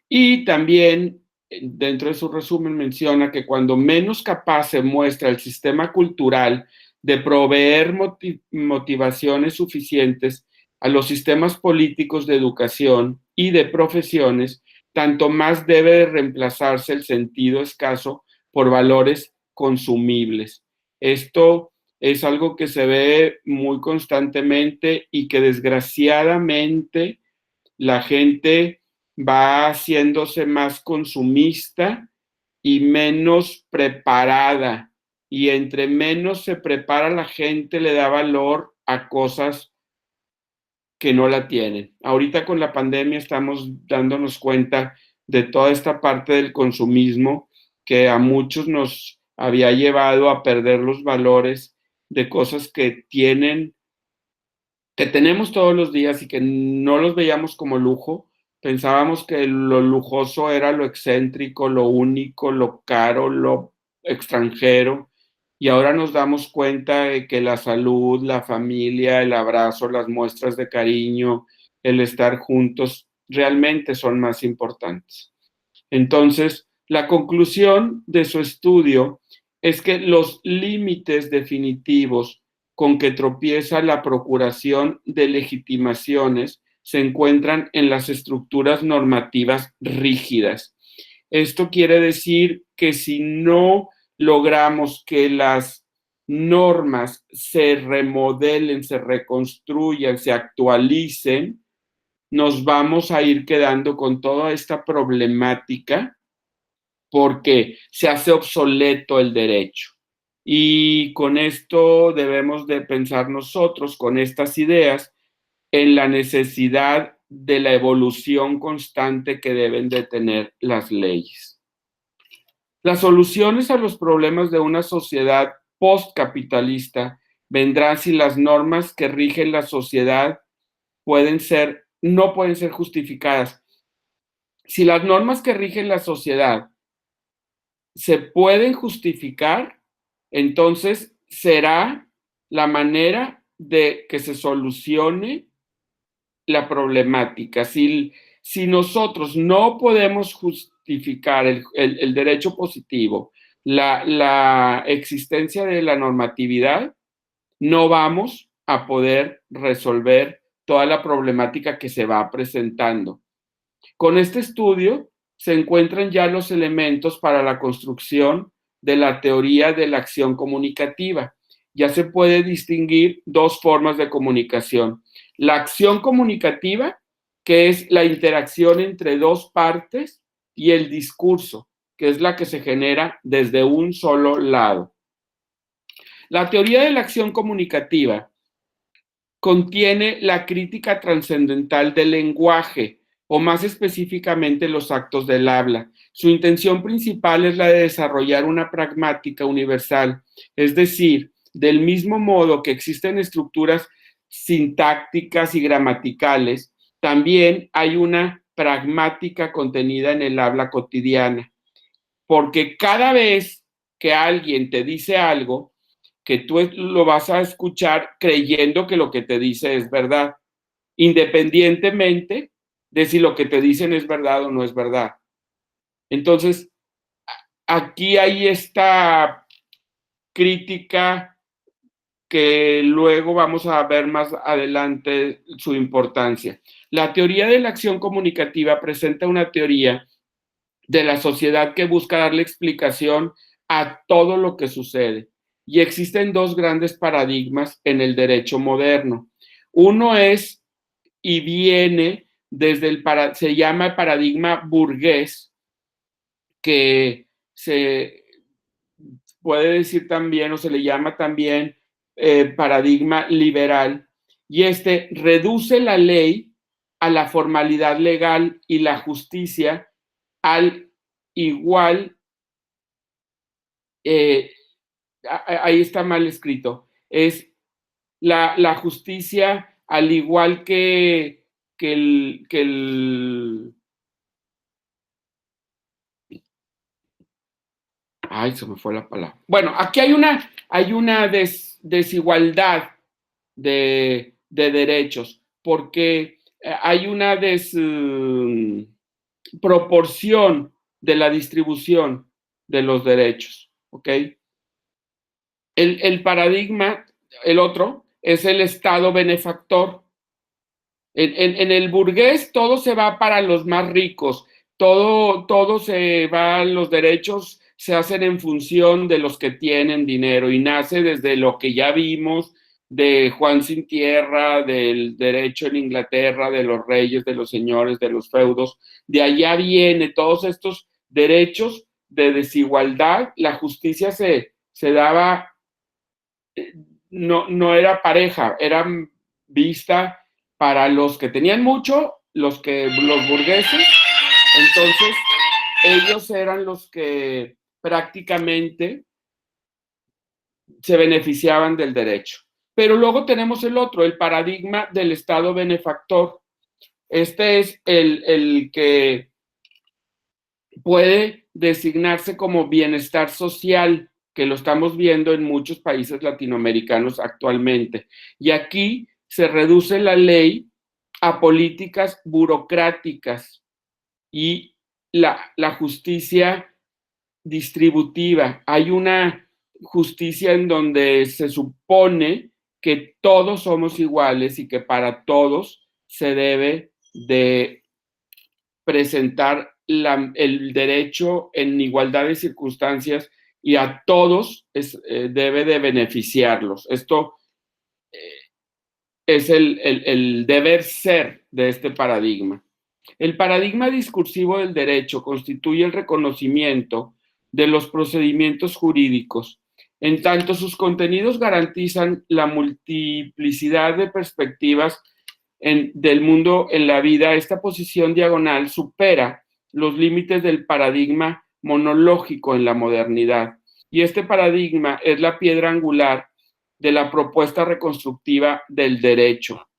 Y también dentro de su resumen menciona que cuando menos capaz se muestra el sistema cultural de proveer motivaciones suficientes a los sistemas políticos de educación y de profesiones, tanto más debe de reemplazarse el sentido escaso por valores consumibles. Esto es algo que se ve muy constantemente y que desgraciadamente la gente va haciéndose más consumista y menos preparada. Y entre menos se prepara la gente, le da valor a cosas que no la tienen. Ahorita con la pandemia estamos dándonos cuenta de toda esta parte del consumismo que a muchos nos había llevado a perder los valores de cosas que tenemos todos los días y que no los veíamos como lujo. Pensábamos que lo lujoso era lo excéntrico, lo único, lo caro, lo extranjero. Y ahora nos damos cuenta de que la salud, la familia, el abrazo, las muestras de cariño, el estar juntos, realmente son más importantes. Entonces, la conclusión de su estudio es que los límites definitivos con que tropieza la procuración de legitimaciones se encuentran en las estructuras normativas rígidas. Esto quiere decir que si no logramos que las normas se remodelen, se reconstruyan, se actualicen, nos vamos a ir quedando con toda esta problemática porque se hace obsoleto el derecho. Y con esto debemos de pensar nosotros, con estas ideas, en la necesidad de la evolución constante que deben de tener las leyes. Las soluciones a los problemas de una sociedad postcapitalista vendrán si las normas que rigen la sociedad no pueden ser justificadas. Si las normas que rigen la sociedad se pueden justificar, entonces será la manera de que se solucione la problemática. Si nosotros no podemos justificar el derecho positivo, la existencia de la normatividad, no vamos a poder resolver toda la problemática que se va presentando. Con este estudio se encuentran ya los elementos para la construcción de la teoría de la acción comunicativa. Ya se puede distinguir dos formas de comunicación. La acción comunicativa, que es la interacción entre dos partes, y el discurso, que es la que se genera desde un solo lado. La teoría de la acción comunicativa contiene la crítica trascendental del lenguaje, o más específicamente los actos del habla. Su intención principal es la de desarrollar una pragmática universal, es decir, del mismo modo que existen estructuras sintácticas y gramaticales, también hay una pragmática contenida en el habla cotidiana, porque cada vez que alguien te dice algo, que tú lo vas a escuchar creyendo que lo que te dice es verdad, independientemente de si lo que te dicen es verdad o no es verdad. Entonces, aquí hay esta crítica que luego vamos a ver más adelante su importancia. La teoría de la acción comunicativa presenta una teoría de la sociedad que busca darle explicación a todo lo que sucede. Y existen dos grandes paradigmas en el derecho moderno. Uno es y viene desde se llama el paradigma burgués, que se puede decir también o se le llama también paradigma liberal, y este reduce la ley a la formalidad legal y la justicia al igual, ahí está mal escrito, es la justicia al igual que el ay, se me fue la palabra. Bueno, aquí hay una desigualdad de derechos, porque hay una desproporción de la distribución de los derechos, ¿ok? El paradigma, el otro, es el Estado benefactor. En el burgués todo se va para los más ricos, todo se va, los derechos se hacen en función de los que tienen dinero y nace desde lo que ya vimos de Juan sin tierra, del derecho en Inglaterra, de los reyes, de los señores, de los feudos. De allá viene todos estos derechos de desigualdad. La justicia se daba, no era pareja, era vista para los que tenían mucho, los burgueses. Entonces ellos eran los que prácticamente se beneficiaban del derecho. Pero luego tenemos el otro, el paradigma del Estado benefactor. Este es el que puede designarse como bienestar social, que lo estamos viendo en muchos países latinoamericanos actualmente. Y aquí se reduce la ley a políticas burocráticas y la justicia distributiva. Hay una justicia en donde se supone que todos somos iguales y que para todos se debe de presentar el derecho en igualdad de circunstancias y a todos debe de beneficiarlos. Esto es el deber ser de este paradigma. El paradigma discursivo del derecho constituye el reconocimiento de los procedimientos jurídicos, en tanto sus contenidos garantizan la multiplicidad de perspectivas del mundo en la vida. Esta posición diagonal supera los límites del paradigma monológico en la modernidad. Y este paradigma es la piedra angular de la propuesta reconstructiva del derecho.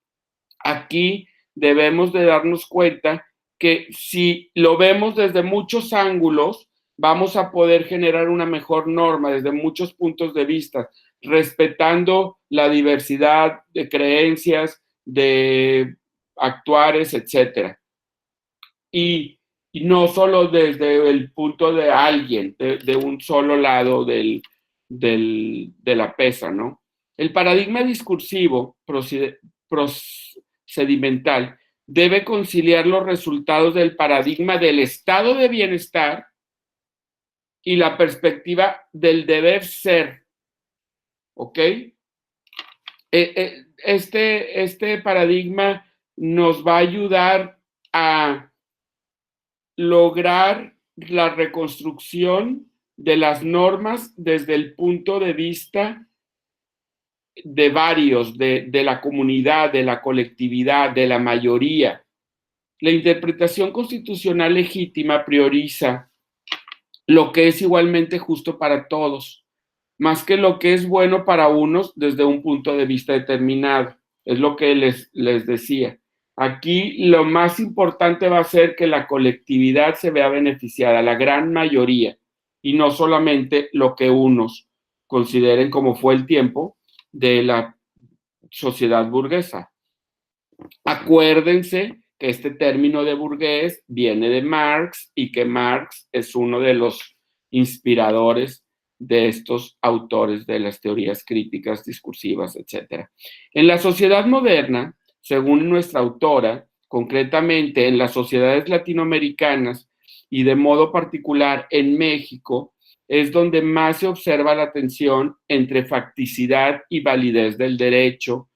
Aquí debemos de darnos cuenta que si lo vemos desde muchos ángulos, vamos a poder generar una mejor norma desde muchos puntos de vista, respetando la diversidad de creencias, de actuares, etcétera. Y no solo desde el punto de alguien, de un solo lado de la pesa, ¿no? El paradigma discursivo procedimental debe conciliar los resultados del paradigma del estado de bienestar y la perspectiva del deber ser, ¿ok? Este paradigma nos va a ayudar a lograr la reconstrucción de las normas desde el punto de vista de varios, de la comunidad, de la colectividad, de la mayoría. La interpretación constitucional legítima prioriza lo que es igualmente justo para todos, más que lo que es bueno para unos desde un punto de vista determinado. Es lo que les decía. Aquí lo más importante va a ser que la colectividad se vea beneficiada, la gran mayoría, y no solamente lo que unos consideren, como fue el tiempo de la sociedad burguesa. Acuérdense que este término de burgués viene de Marx y que Marx es uno de los inspiradores de estos autores de las teorías críticas, discursivas, etc. En la sociedad moderna, según nuestra autora, concretamente en las sociedades latinoamericanas y de modo particular en México, es donde más se observa la tensión entre facticidad y validez del derecho,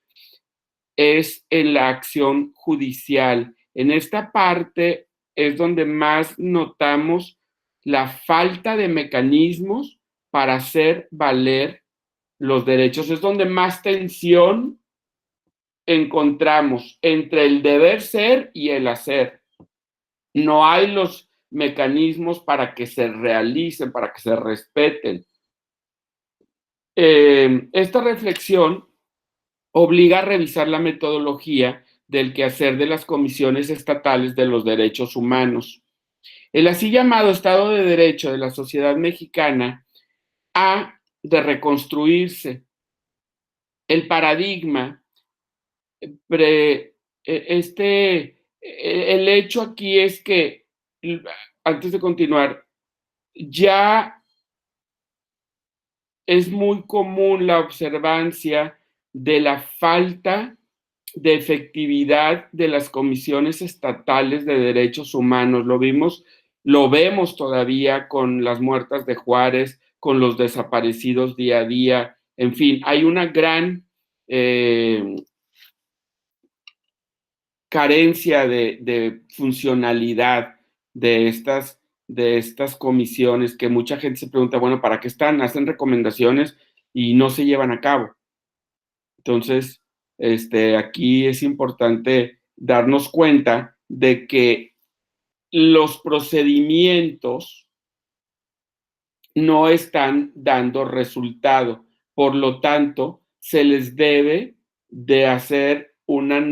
es en la acción judicial. En esta parte es donde más notamos la falta de mecanismos para hacer valer los derechos. Es donde más tensión encontramos entre el deber ser y el hacer. No hay los mecanismos para que se realicen, para que se respeten. Esta reflexión obliga a revisar la metodología del quehacer de las comisiones estatales de los derechos humanos. El así llamado Estado de Derecho de la sociedad mexicana ha de reconstruirse. El paradigma, el hecho aquí es que antes de continuar, ya es muy común la observancia de la falta de efectividad de las comisiones estatales de derechos humanos. Lo vemos todavía con las muertas de Juárez, con los desaparecidos día a día. En fin, hay una gran carencia de funcionalidad de estas comisiones, que mucha gente se pregunta, bueno, ¿para qué están? Hacen recomendaciones y no se llevan a cabo. Entonces, aquí es importante darnos cuenta de que los procedimientos no están dando resultado. Por lo tanto, se les debe de hacer una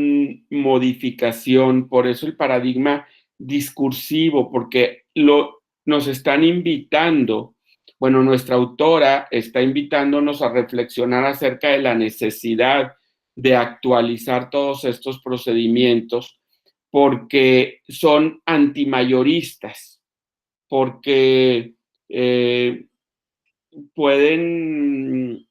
modificación. Por eso el paradigma discursivo, porque nos están invitando, bueno, nuestra autora está invitándonos a reflexionar acerca de la necesidad de actualizar todos estos procedimientos porque son antimayoristas, porque pueden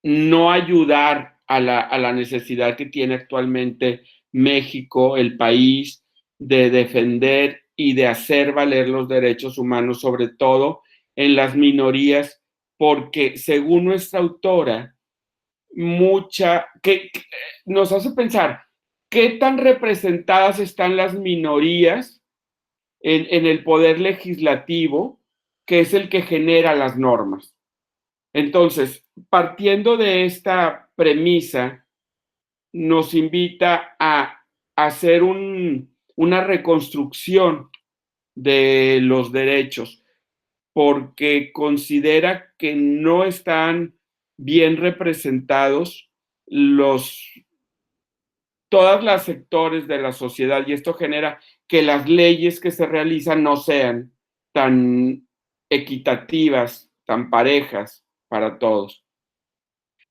no ayudar a la necesidad que tiene actualmente México, el país, de defender y de hacer valer los derechos humanos, sobre todo en las minorías, porque según nuestra autora, que nos hace pensar qué tan representadas están las minorías en el poder legislativo, que es el que genera las normas. Entonces, partiendo de esta premisa, nos invita a hacer una reconstrucción de los derechos, porque considera que no están bien representados todas las sectores de la sociedad, y esto genera que las leyes que se realizan no sean tan equitativas, tan parejas para todos.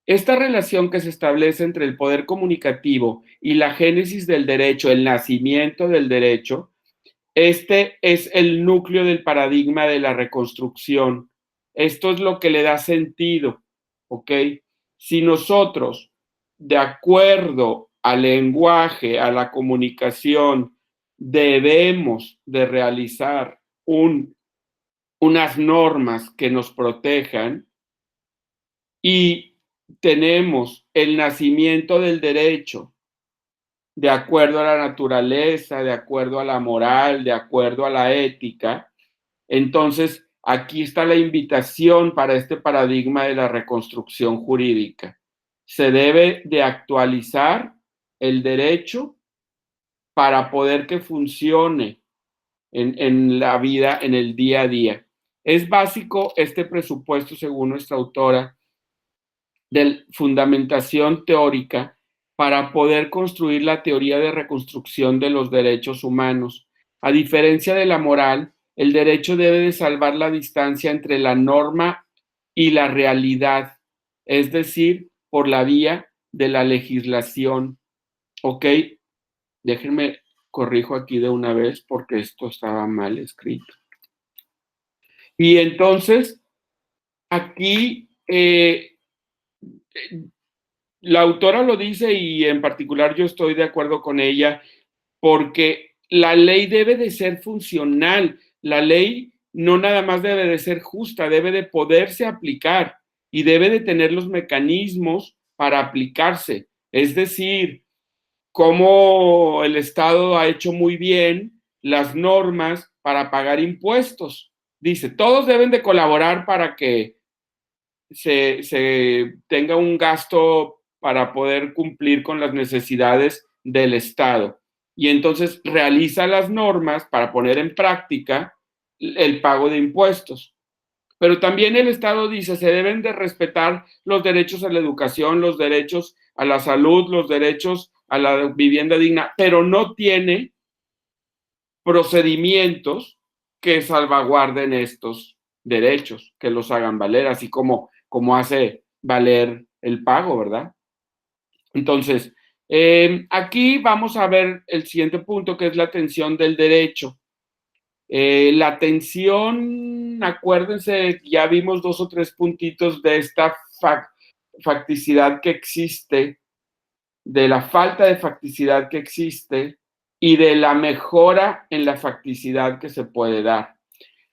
Esta relación que se establece entre el poder comunicativo y la génesis del derecho, el nacimiento del derecho, este es el núcleo del paradigma de la reconstrucción. Esto es lo que le da sentido, ¿ok? Si nosotros, de acuerdo al lenguaje, a la comunicación, debemos de realizar unas normas que nos protejan y tenemos el nacimiento del derecho de acuerdo a la naturaleza, de acuerdo a la moral, de acuerdo a la ética, entonces aquí está la invitación para este paradigma de la reconstrucción jurídica. Se debe de actualizar el derecho para poder que funcione en la vida, en el día a día. Es básico este presupuesto, según nuestra autora, de fundamentación teórica para poder construir la teoría de reconstrucción de los derechos humanos. A diferencia de la moral, el derecho debe de salvar la distancia entre la norma y la realidad, es decir, por la vía de la legislación. ¿Ok? Déjenme corrijo aquí de una vez porque esto estaba mal escrito. Y entonces, aquí la autora lo dice y en particular yo estoy de acuerdo con ella porque la ley debe de ser funcional. La ley no nada más debe de ser justa, debe de poderse aplicar y debe de tener los mecanismos para aplicarse. Es decir, como el Estado ha hecho muy bien las normas para pagar impuestos. Dice, todos deben de colaborar para que se tenga un gasto para poder cumplir con las necesidades del Estado. Y entonces realiza las normas para poner en práctica el pago de impuestos. Pero también el Estado dice, se deben de respetar los derechos a la educación, los derechos a la salud, los derechos a la vivienda digna, pero no tiene procedimientos que salvaguarden estos derechos, que los hagan valer, así como hace valer el pago, ¿verdad? Entonces, aquí vamos a ver el siguiente punto, que es la atención del derecho. La atención, acuérdense, ya vimos 2 o 3 puntitos de esta facticidad que existe, de la falta de facticidad que existe y de la mejora en la facticidad que se puede dar.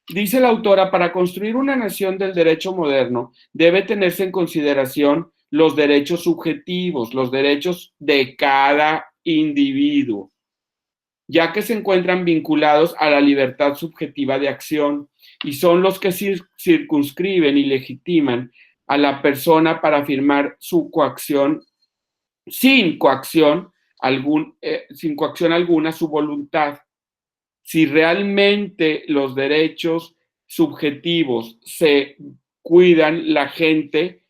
Dice la autora, para construir una nación del derecho moderno debe tenerse en consideración los derechos subjetivos, los derechos de cada individuo, ya que se encuentran vinculados a la libertad subjetiva de acción y son los que circunscriben y legitiman a la persona para afirmar su coacción sin coacción alguna su voluntad. Si realmente los derechos subjetivos se cuidan, la gente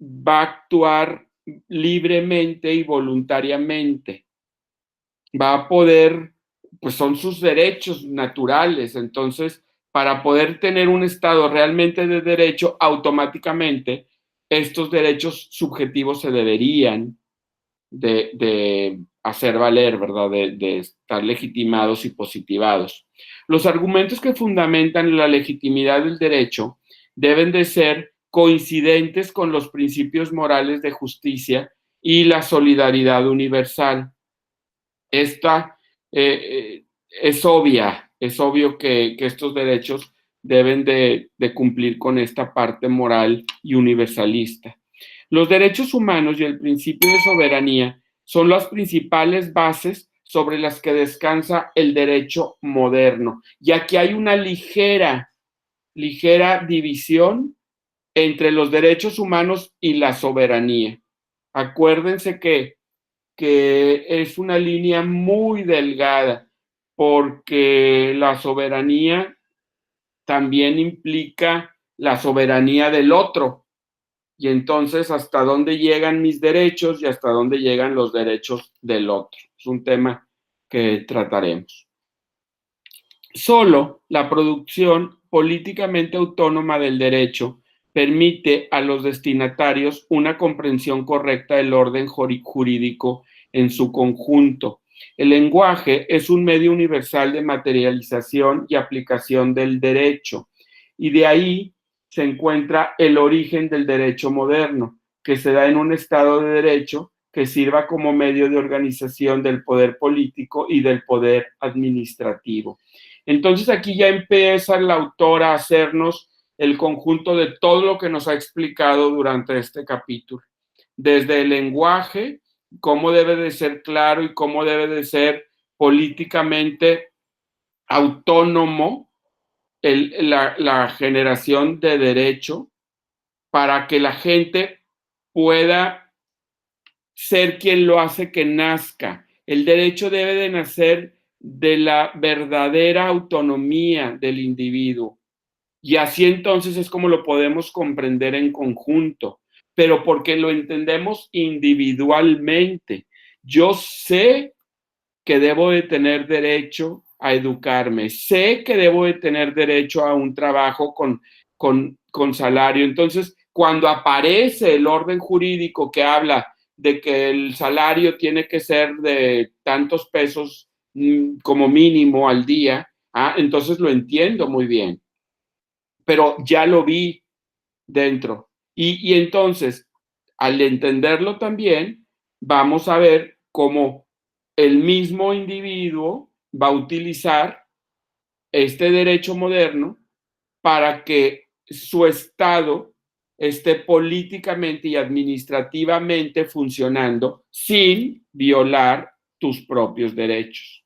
va a actuar libremente y voluntariamente. Va a poder, pues son sus derechos naturales. Entonces, para poder tener un Estado realmente de derecho, automáticamente estos derechos subjetivos se deberían de hacer valer, ¿verdad? De estar legitimados y positivados. Los argumentos que fundamentan la legitimidad del derecho deben de ser coincidentes con los principios morales de justicia y la solidaridad universal. Esta es obvio que estos derechos deben de cumplir con esta parte moral y universalista. Los derechos humanos y el principio de soberanía son las principales bases sobre las que descansa el derecho moderno. Y aquí hay una ligera división entre los derechos humanos y la soberanía. Acuérdense que es una línea muy delgada, porque la soberanía también implica la soberanía del otro. Y entonces, ¿hasta dónde llegan mis derechos y hasta dónde llegan los derechos del otro? Es un tema que trataremos. Solo la producción políticamente autónoma del derecho permite a los destinatarios una comprensión correcta del orden jurídico en su conjunto. El lenguaje es un medio universal de materialización y aplicación del derecho, y de ahí se encuentra el origen del derecho moderno, que se da en un Estado de derecho que sirva como medio de organización del poder político y del poder administrativo. Entonces aquí ya empieza la autora a hacernos el conjunto de todo lo que nos ha explicado durante este capítulo. Desde el lenguaje, cómo debe de ser claro y cómo debe de ser políticamente autónomo la generación de derecho para que la gente pueda ser quien lo hace que nazca. El derecho debe de nacer de la verdadera autonomía del individuo. Y así entonces es como lo podemos comprender en conjunto, pero porque lo entendemos individualmente. Yo sé que debo de tener derecho a educarme, sé que debo de tener derecho a un trabajo con salario. Entonces, cuando aparece el orden jurídico que habla de que el salario tiene que ser de tantos pesos como mínimo al día, entonces lo entiendo muy bien, pero ya lo vi dentro. Y entonces, al entenderlo también, vamos a ver cómo el mismo individuo va a utilizar este derecho moderno para que su Estado esté políticamente y administrativamente funcionando sin violar tus propios derechos.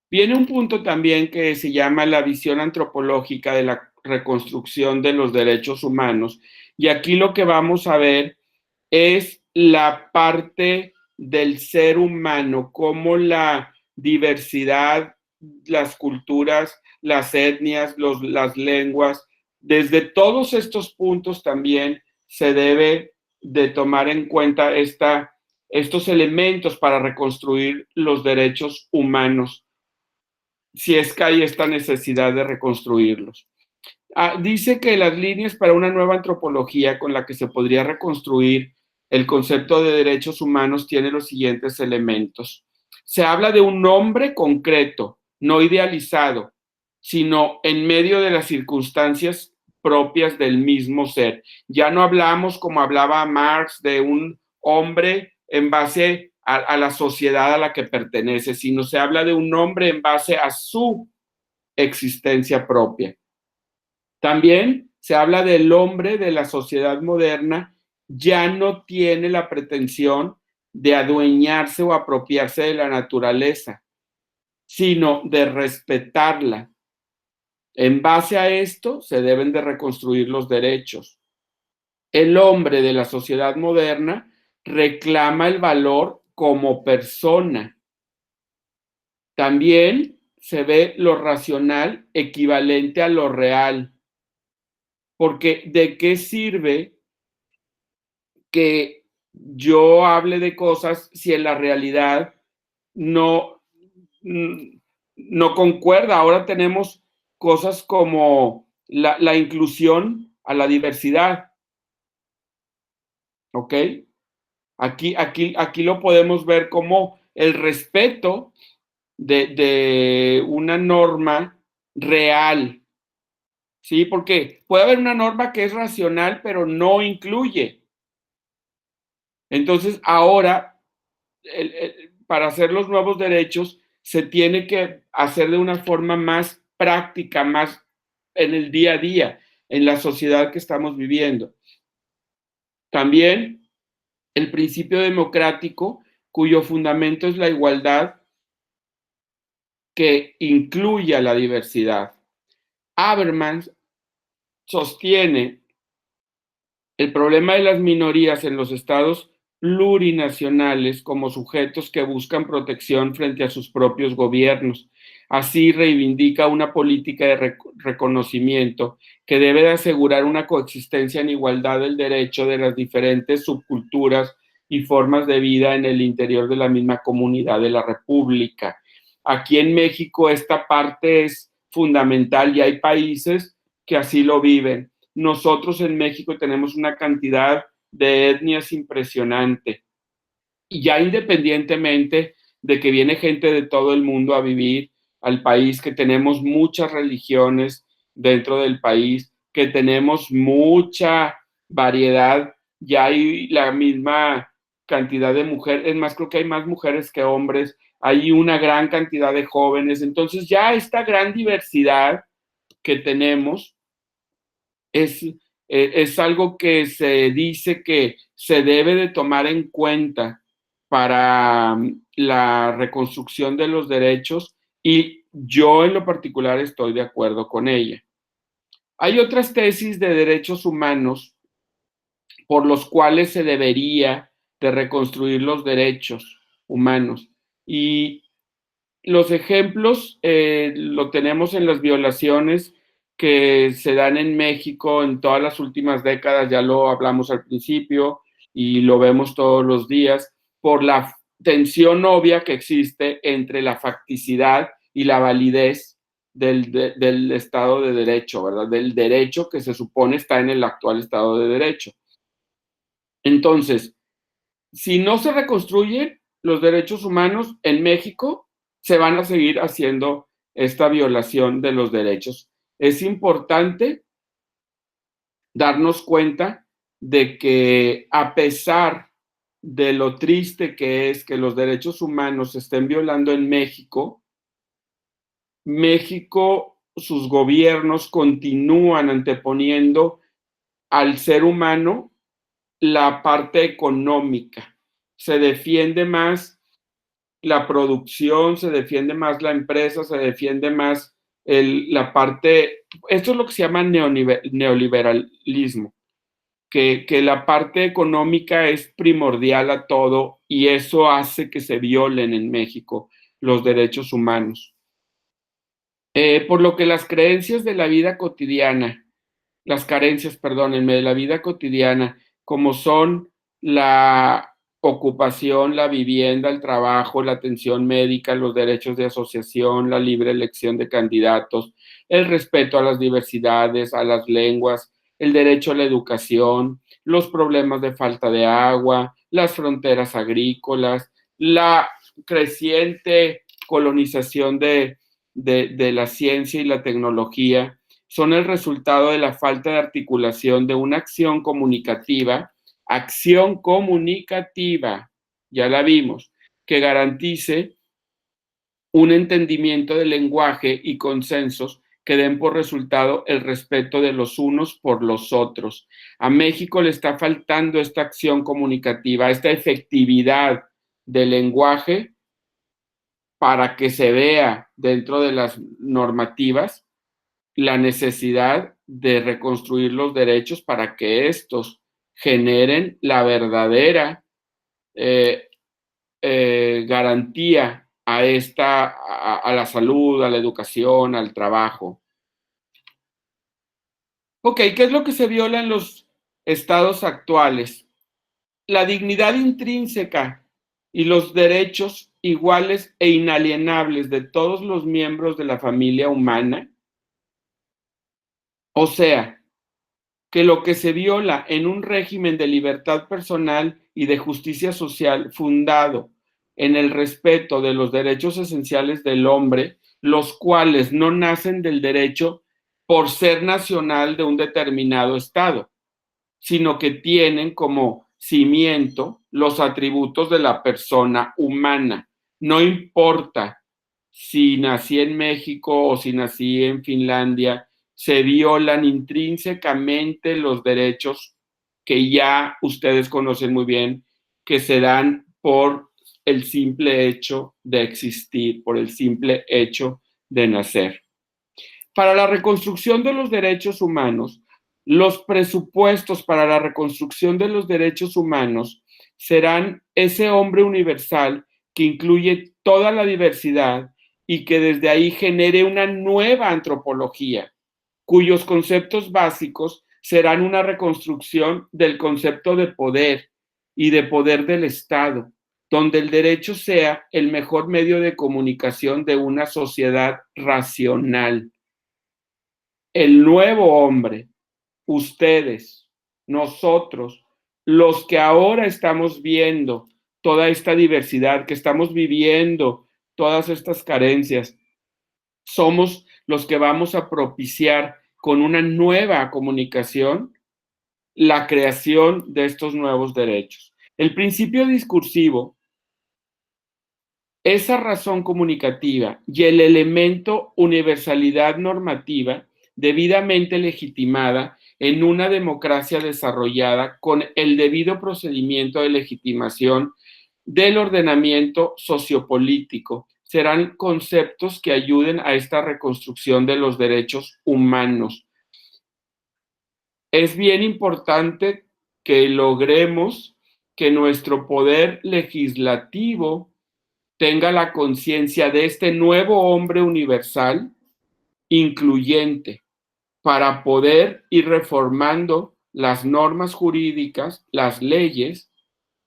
Viene un punto también que se llama la visión antropológica de la reconstrucción de los derechos humanos, y aquí lo que vamos a ver es la parte del ser humano, cómo la diversidad, las culturas, las etnias, las lenguas, desde todos estos puntos también se debe de tomar en cuenta estos elementos para reconstruir los derechos humanos, si es que hay esta necesidad de reconstruirlos. Dice que las líneas para una nueva antropología con la que se podría reconstruir el concepto de derechos humanos tiene los siguientes elementos. Se habla de un nombre concreto no idealizado, sino en medio de las circunstancias propias del mismo ser. Ya no hablamos, como hablaba Marx, de un hombre en base a la sociedad a la que pertenece, sino se habla de un hombre en base a su existencia propia. También se habla del hombre de la sociedad moderna, ya no tiene la pretensión de adueñarse o apropiarse de la naturaleza, sino de respetarla. En base a esto se deben de reconstruir los derechos. El hombre de la sociedad moderna reclama el valor como persona. También se ve lo racional equivalente a lo real. Porque ¿de qué sirve que yo hable de cosas si en la realidad no concuerda? Ahora tenemos cosas como la inclusión a la diversidad. ¿Ok? Aquí lo podemos ver como el respeto de una norma real. ¿Sí? Porque puede haber una norma que es racional, pero no incluye. Entonces, ahora, para hacer los nuevos derechos, se tiene que hacer de una forma más práctica, más en el día a día, en la sociedad que estamos viviendo. También el principio democrático, cuyo fundamento es la igualdad, que incluye a la diversidad. Habermas sostiene el problema de las minorías en los estados plurinacionales como sujetos que buscan protección frente a sus propios gobiernos. Así reivindica una política de reconocimiento que debe de asegurar una coexistencia en igualdad del derecho de las diferentes subculturas y formas de vida en el interior de la misma comunidad de la República. Aquí en México esta parte es fundamental y hay países que así lo viven. Nosotros en México tenemos una cantidad de etnias impresionante. Y ya independientemente de que viene gente de todo el mundo a vivir al país, que tenemos muchas religiones dentro del país, que tenemos mucha variedad, ya hay la misma cantidad de mujeres, es más, creo que hay más mujeres que hombres, hay una gran cantidad de jóvenes, entonces ya esta gran diversidad que tenemos es algo que se dice que se debe de tomar en cuenta para la reconstrucción de los derechos y yo en lo particular estoy de acuerdo con ella. Hay otras tesis de derechos humanos por los cuales se debería de reconstruir los derechos humanos y los ejemplos lo tenemos en las violaciones que se dan en México en todas las últimas décadas, ya lo hablamos al principio y lo vemos todos los días, por la tensión obvia que existe entre la facticidad y la validez del Estado de Derecho, ¿verdad? Del derecho que se supone está en el actual Estado de Derecho. Entonces, si no se reconstruyen los derechos humanos en México, se van a seguir haciendo esta violación de los derechos. Es importante darnos cuenta de que a pesar de lo triste que es que los derechos humanos se estén violando en México, sus gobiernos continúan anteponiendo al ser humano la parte económica. Se defiende más la producción, se defiende más la empresa, se defiende más la parte, esto es lo que se llama neoliberalismo, que la parte económica es primordial a todo y eso hace que se violen en México los derechos humanos. Por lo que las creencias de la vida cotidiana, las carencias, perdónenme, de la vida cotidiana, como son la ocupación, la vivienda, el trabajo, la atención médica, los derechos de asociación, la libre elección de candidatos, el respeto a las diversidades, a las lenguas, el derecho a la educación, los problemas de falta de agua, las fronteras agrícolas, la creciente colonización de de la ciencia y la tecnología son el resultado de la falta de articulación de una acción comunicativa, ya la vimos, que garantice un entendimiento del lenguaje y consensos que den por resultado el respeto de los unos por los otros. A México le está faltando esta acción comunicativa, esta efectividad del lenguaje para que se vea dentro de las normativas la necesidad de reconstruir los derechos para que estos generen la verdadera garantía a la salud, a la educación, al trabajo. Ok, ¿qué es lo que se viola en los estados actuales? La dignidad intrínseca y los derechos iguales e inalienables de todos los miembros de la familia humana. O sea, que lo que se viola en un régimen de libertad personal y de justicia social fundado en el respeto de los derechos esenciales del hombre, los cuales no nacen del derecho por ser nacional de un determinado estado, sino que tienen como cimiento los atributos de la persona humana. No importa si nací en México o si nací en Finlandia, se violan intrínsecamente los derechos que ya ustedes conocen muy bien, que se dan por el simple hecho de existir, por el simple hecho de nacer. Para la reconstrucción de los derechos humanos, los presupuestos para la reconstrucción de los derechos humanos serán ese hombre universal que incluye toda la diversidad y que desde ahí genere una nueva antropología, cuyos conceptos básicos serán una reconstrucción del concepto de poder y de poder del Estado, donde el derecho sea el mejor medio de comunicación de una sociedad racional. El nuevo hombre, ustedes, nosotros, los que ahora estamos viendo toda esta diversidad, que estamos viviendo todas estas carencias, somos los que vamos a propiciar con una nueva comunicación la creación de estos nuevos derechos. El principio discursivo, esa razón comunicativa y el elemento universalidad normativa debidamente legitimada en una democracia desarrollada con el debido procedimiento de legitimación del ordenamiento sociopolítico, serán conceptos que ayuden a esta reconstrucción de los derechos humanos. Es bien importante que logremos que nuestro poder legislativo tenga la conciencia de este nuevo hombre universal, incluyente, para poder ir reformando las normas jurídicas, las leyes,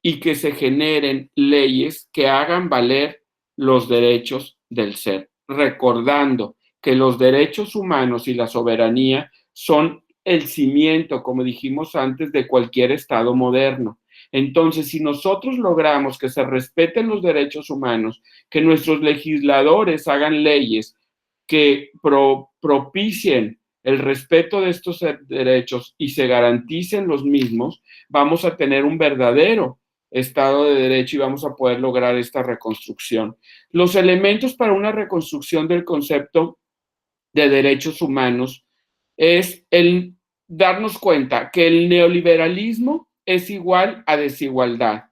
y que se generen leyes que hagan valer los derechos del ser, recordando que los derechos humanos y la soberanía son el cimiento, como dijimos antes, de cualquier Estado moderno. Entonces, si nosotros logramos que se respeten los derechos humanos, que nuestros legisladores hagan leyes que propicien el respeto de estos derechos y se garanticen los mismos, vamos a tener un verdadero Estado de Derecho y vamos a poder lograr esta reconstrucción. Los elementos para una reconstrucción del concepto de derechos humanos es el darnos cuenta que el neoliberalismo es igual a desigualdad.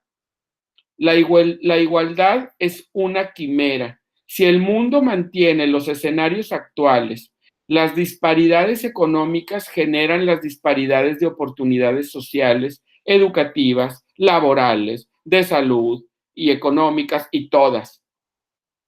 La igualdad es una quimera. Si el mundo mantiene los escenarios actuales, las disparidades económicas generan las disparidades de oportunidades sociales, educativas, laborales, de salud y económicas, y todas.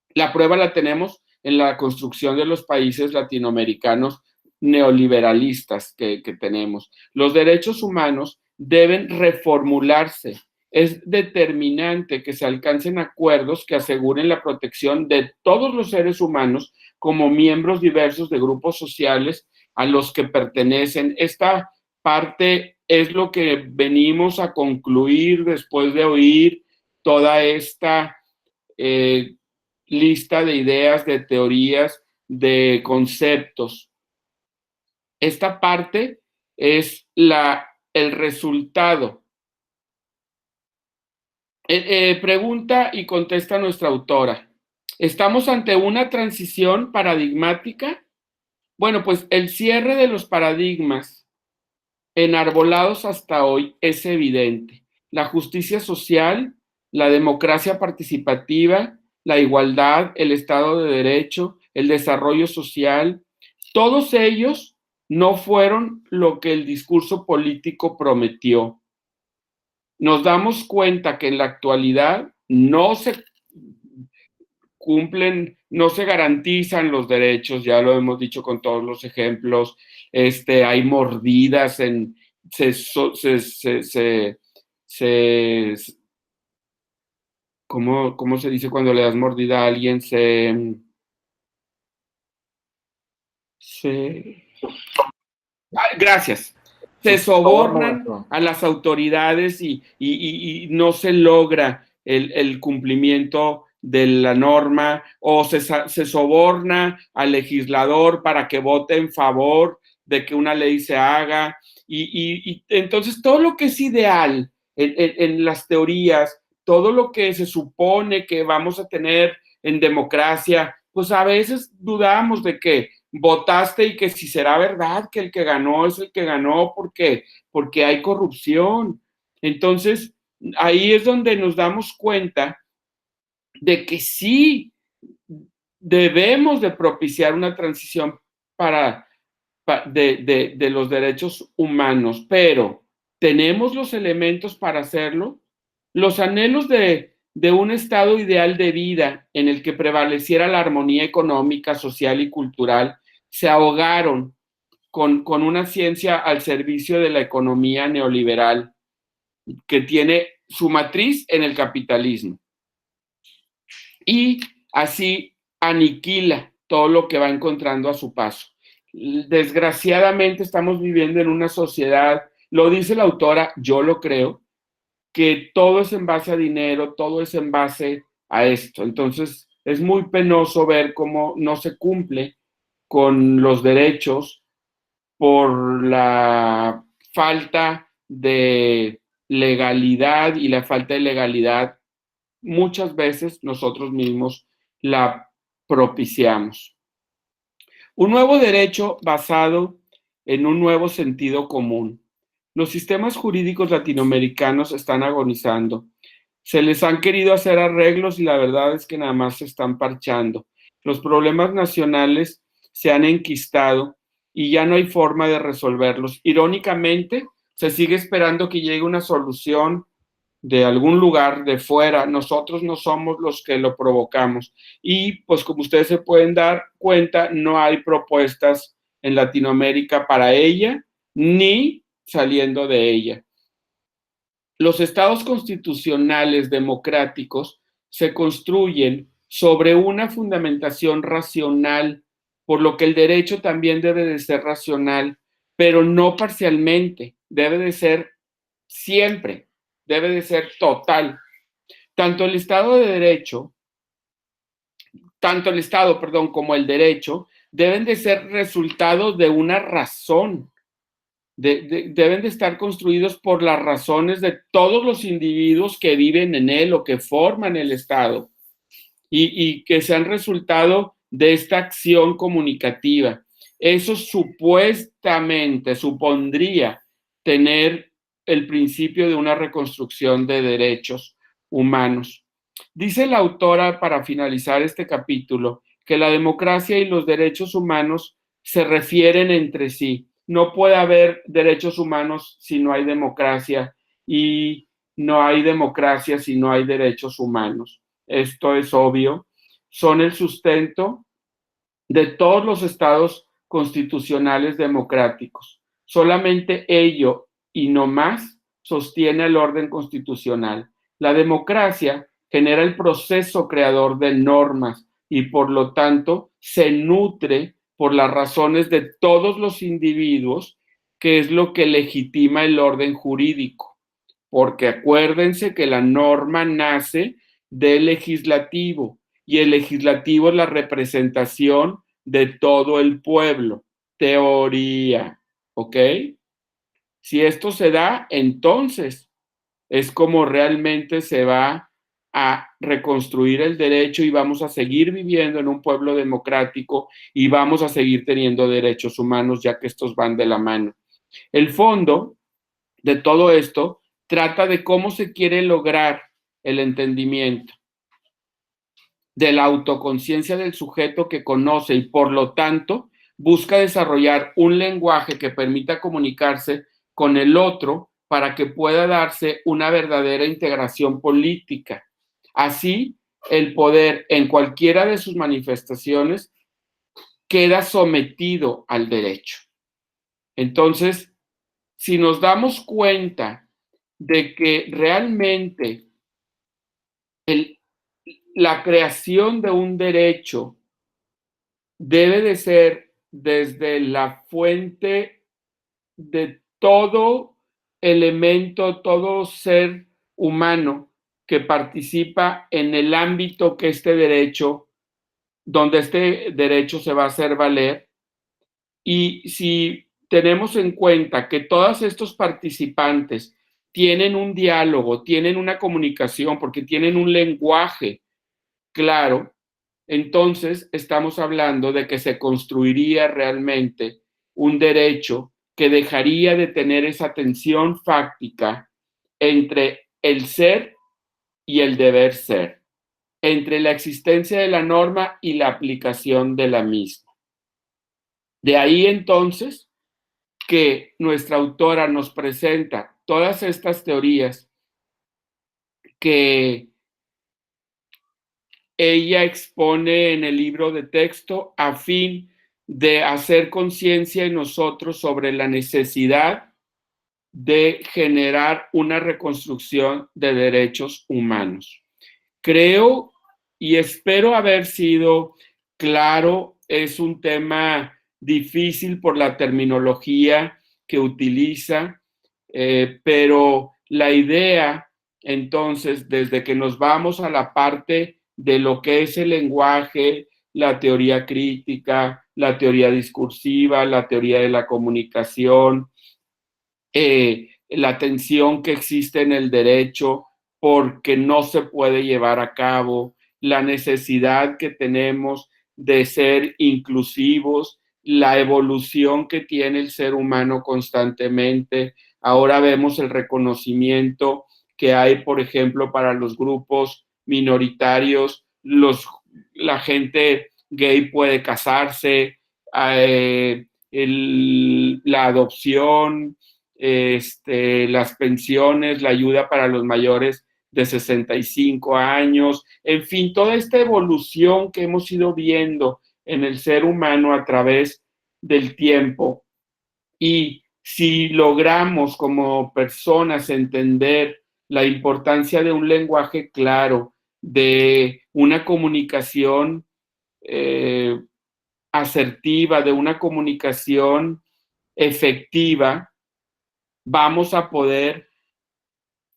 La prueba la tenemos en la construcción de los países latinoamericanos neoliberalistas que tenemos. Los derechos humanos deben reformularse. Es determinante que se alcancen acuerdos que aseguren la protección de todos los seres humanos como miembros diversos de grupos sociales a los que pertenecen. Esta parte es lo que venimos a concluir después de oír toda esta lista de ideas, de teorías de conceptos. Esta parte es el resultado. Pregunta y contesta nuestra autora. ¿Estamos ante una transición paradigmática? Bueno, pues el cierre de los paradigmas enarbolados hasta hoy es evidente. La justicia social, la democracia participativa, la igualdad, el Estado de Derecho, el desarrollo social, todos ellos no fueron lo que el discurso político prometió. Nos damos cuenta que en la actualidad no se cumplen, no se garantizan los derechos, ya lo hemos dicho con todos los ejemplos, hay mordidas ¿cómo se dice cuando le das mordida a alguien? Gracias. Se sobornan a las autoridades y no se logra el cumplimiento de la norma, o se soborna al legislador para que vote en favor de que una ley se haga. Y entonces todo lo que es ideal en las teorías, todo lo que se supone que vamos a tener en democracia, pues a veces dudamos de que votaste y que si será verdad que el que ganó es el que ganó porque hay corrupción. Entonces, ahí es donde nos damos cuenta de que sí debemos de propiciar una transición de los derechos humanos, pero ¿tenemos los elementos para hacerlo? Los anhelos de un estado ideal de vida en el que prevaleciera la armonía económica, social y cultural se ahogaron con una ciencia al servicio de la economía neoliberal que tiene su matriz en el capitalismo. Y así aniquila todo lo que va encontrando a su paso. Desgraciadamente estamos viviendo en una sociedad, lo dice la autora, yo lo creo, que todo es en base a dinero, todo es en base a esto. Entonces es muy penoso ver cómo no se cumple con los derechos por la falta de legalidad, y la falta de legalidad muchas veces nosotros mismos la propiciamos. Un nuevo derecho basado en un nuevo sentido común. Los sistemas jurídicos latinoamericanos están agonizando. Se les han querido hacer arreglos y la verdad es que nada más se están parchando. Los problemas nacionales se han enquistado y ya no hay forma de resolverlos. Irónicamente, se sigue esperando que llegue una solución de algún lugar de fuera. Nosotros no somos los que lo provocamos. Y pues como ustedes se pueden dar cuenta, no hay propuestas en Latinoamérica para ella, ni saliendo de ella. Los estados constitucionales democráticos se construyen sobre una fundamentación racional, por lo que el derecho también debe de ser racional, pero no parcialmente, debe de ser siempre, debe de ser total. Tanto el Estado como el derecho deben de ser resultados de una razón. Deben de estar construidos por las razones de todos los individuos que viven en él o que forman el Estado y que sean resultado de esta acción comunicativa. Eso supuestamente supondría tener el principio de una reconstrucción de derechos humanos. Dice la autora, para finalizar este capítulo, que la democracia y los derechos humanos se refieren entre sí. No puede haber derechos humanos si no hay democracia, y no hay democracia si no hay derechos humanos. Esto es obvio. Son el sustento de todos los estados constitucionales democráticos. Solamente ello y no más sostiene el orden constitucional. La democracia genera el proceso creador de normas y por lo tanto se nutre por las razones de todos los individuos, que es lo que legitima el orden jurídico. Porque acuérdense que la norma nace del legislativo y el legislativo es la representación de todo el pueblo. Teoría, ¿ok? Si esto se da, entonces es como realmente se va a reconstruir el derecho y vamos a seguir viviendo en un pueblo democrático y vamos a seguir teniendo derechos humanos, ya que estos van de la mano. El fondo de todo esto trata de cómo se quiere lograr el entendimiento de la autoconciencia del sujeto que conoce y por lo tanto busca desarrollar un lenguaje que permita comunicarse con el otro para que pueda darse una verdadera integración política. Así, el poder en cualquiera de sus manifestaciones queda sometido al derecho. Entonces, si nos damos cuenta de que realmente la creación de un derecho debe de ser desde la fuente de todo elemento, todo ser humano que participa en el ámbito que donde este derecho se va a hacer valer. Y si tenemos en cuenta que todos estos participantes tienen un diálogo, tienen una comunicación, porque tienen un lenguaje claro, entonces estamos hablando de que se construiría realmente un derecho que dejaría de tener esa tensión fáctica entre el ser y el deber ser, entre la existencia de la norma y la aplicación de la misma. De ahí entonces que nuestra autora nos presenta todas estas teorías que ella expone en el libro de texto a fin de hacer conciencia en nosotros sobre la necesidad de generar una reconstrucción de derechos humanos. Creo y espero haber sido claro, es un tema difícil por la terminología que utiliza, pero la idea, entonces, desde que nos vamos a la parte de lo que es el lenguaje, la teoría crítica, la teoría discursiva, la teoría de la comunicación, la tensión que existe en el derecho porque no se puede llevar a cabo, la necesidad que tenemos de ser inclusivos, la evolución que tiene el ser humano constantemente. Ahora vemos el reconocimiento que hay, por ejemplo, para los grupos minoritarios, la gente gay puede casarse, la adopción, las pensiones, la ayuda para los mayores de 65 años, en fin, toda esta evolución que hemos ido viendo en el ser humano a través del tiempo. Y si logramos como personas entender la importancia de un lenguaje claro, de una comunicación asertiva, de una comunicación efectiva, vamos a poder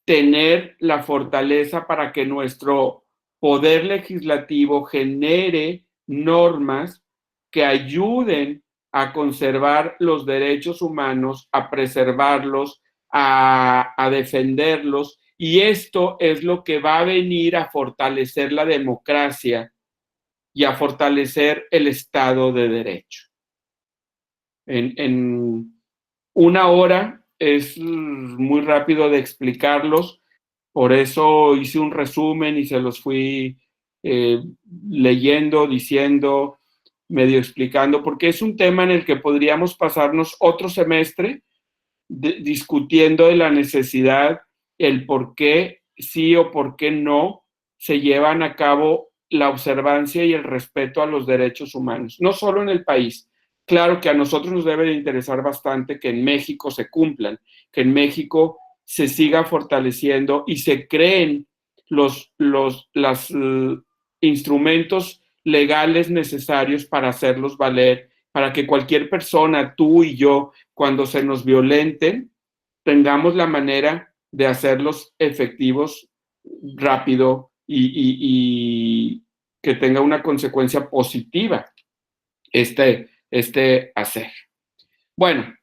tener la fortaleza para que nuestro poder legislativo genere normas que ayuden a conservar los derechos humanos, a preservarlos, a defenderlos, y esto es lo que va a venir a fortalecer la democracia y a fortalecer el Estado de Derecho. En una hora es muy rápido de explicarlos, por eso hice un resumen y se los fui leyendo, diciendo, medio explicando, porque es un tema en el que podríamos pasarnos otro semestre discutiendo de la necesidad, el por qué sí o por qué no se llevan a cabo la observancia y el respeto a los derechos humanos, no solo en el país. Claro que a nosotros nos debe de interesar bastante que en México se cumplan, que en México se siga fortaleciendo y se creen los instrumentos legales necesarios para hacerlos valer, para que cualquier persona, tú y yo, cuando se nos violenten, tengamos la manera de hacerlos efectivos rápido y que tenga una consecuencia positiva este hacer. Bueno,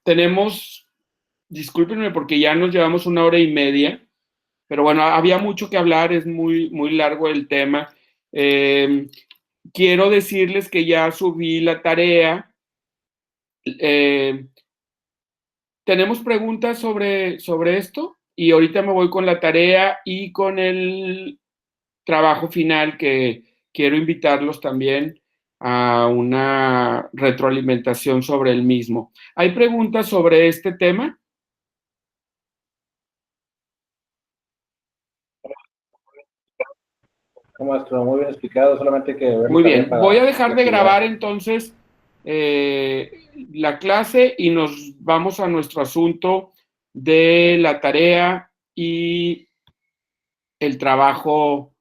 discúlpenme porque ya nos llevamos 1 hora y media, pero bueno, había mucho que hablar, es muy, muy largo el tema. Quiero decirles que ya subí la tarea. ¿Tenemos preguntas sobre esto? Y ahorita me voy con la tarea y con el trabajo final, que quiero invitarlos también a una retroalimentación sobre el mismo. ¿Hay preguntas sobre este tema? Maestro, muy bien explicado, solamente que ver Muy tarea bien, para voy a dejar de actividad. grabar entonces la clase y nos vamos a nuestro asunto de la tarea y el trabajo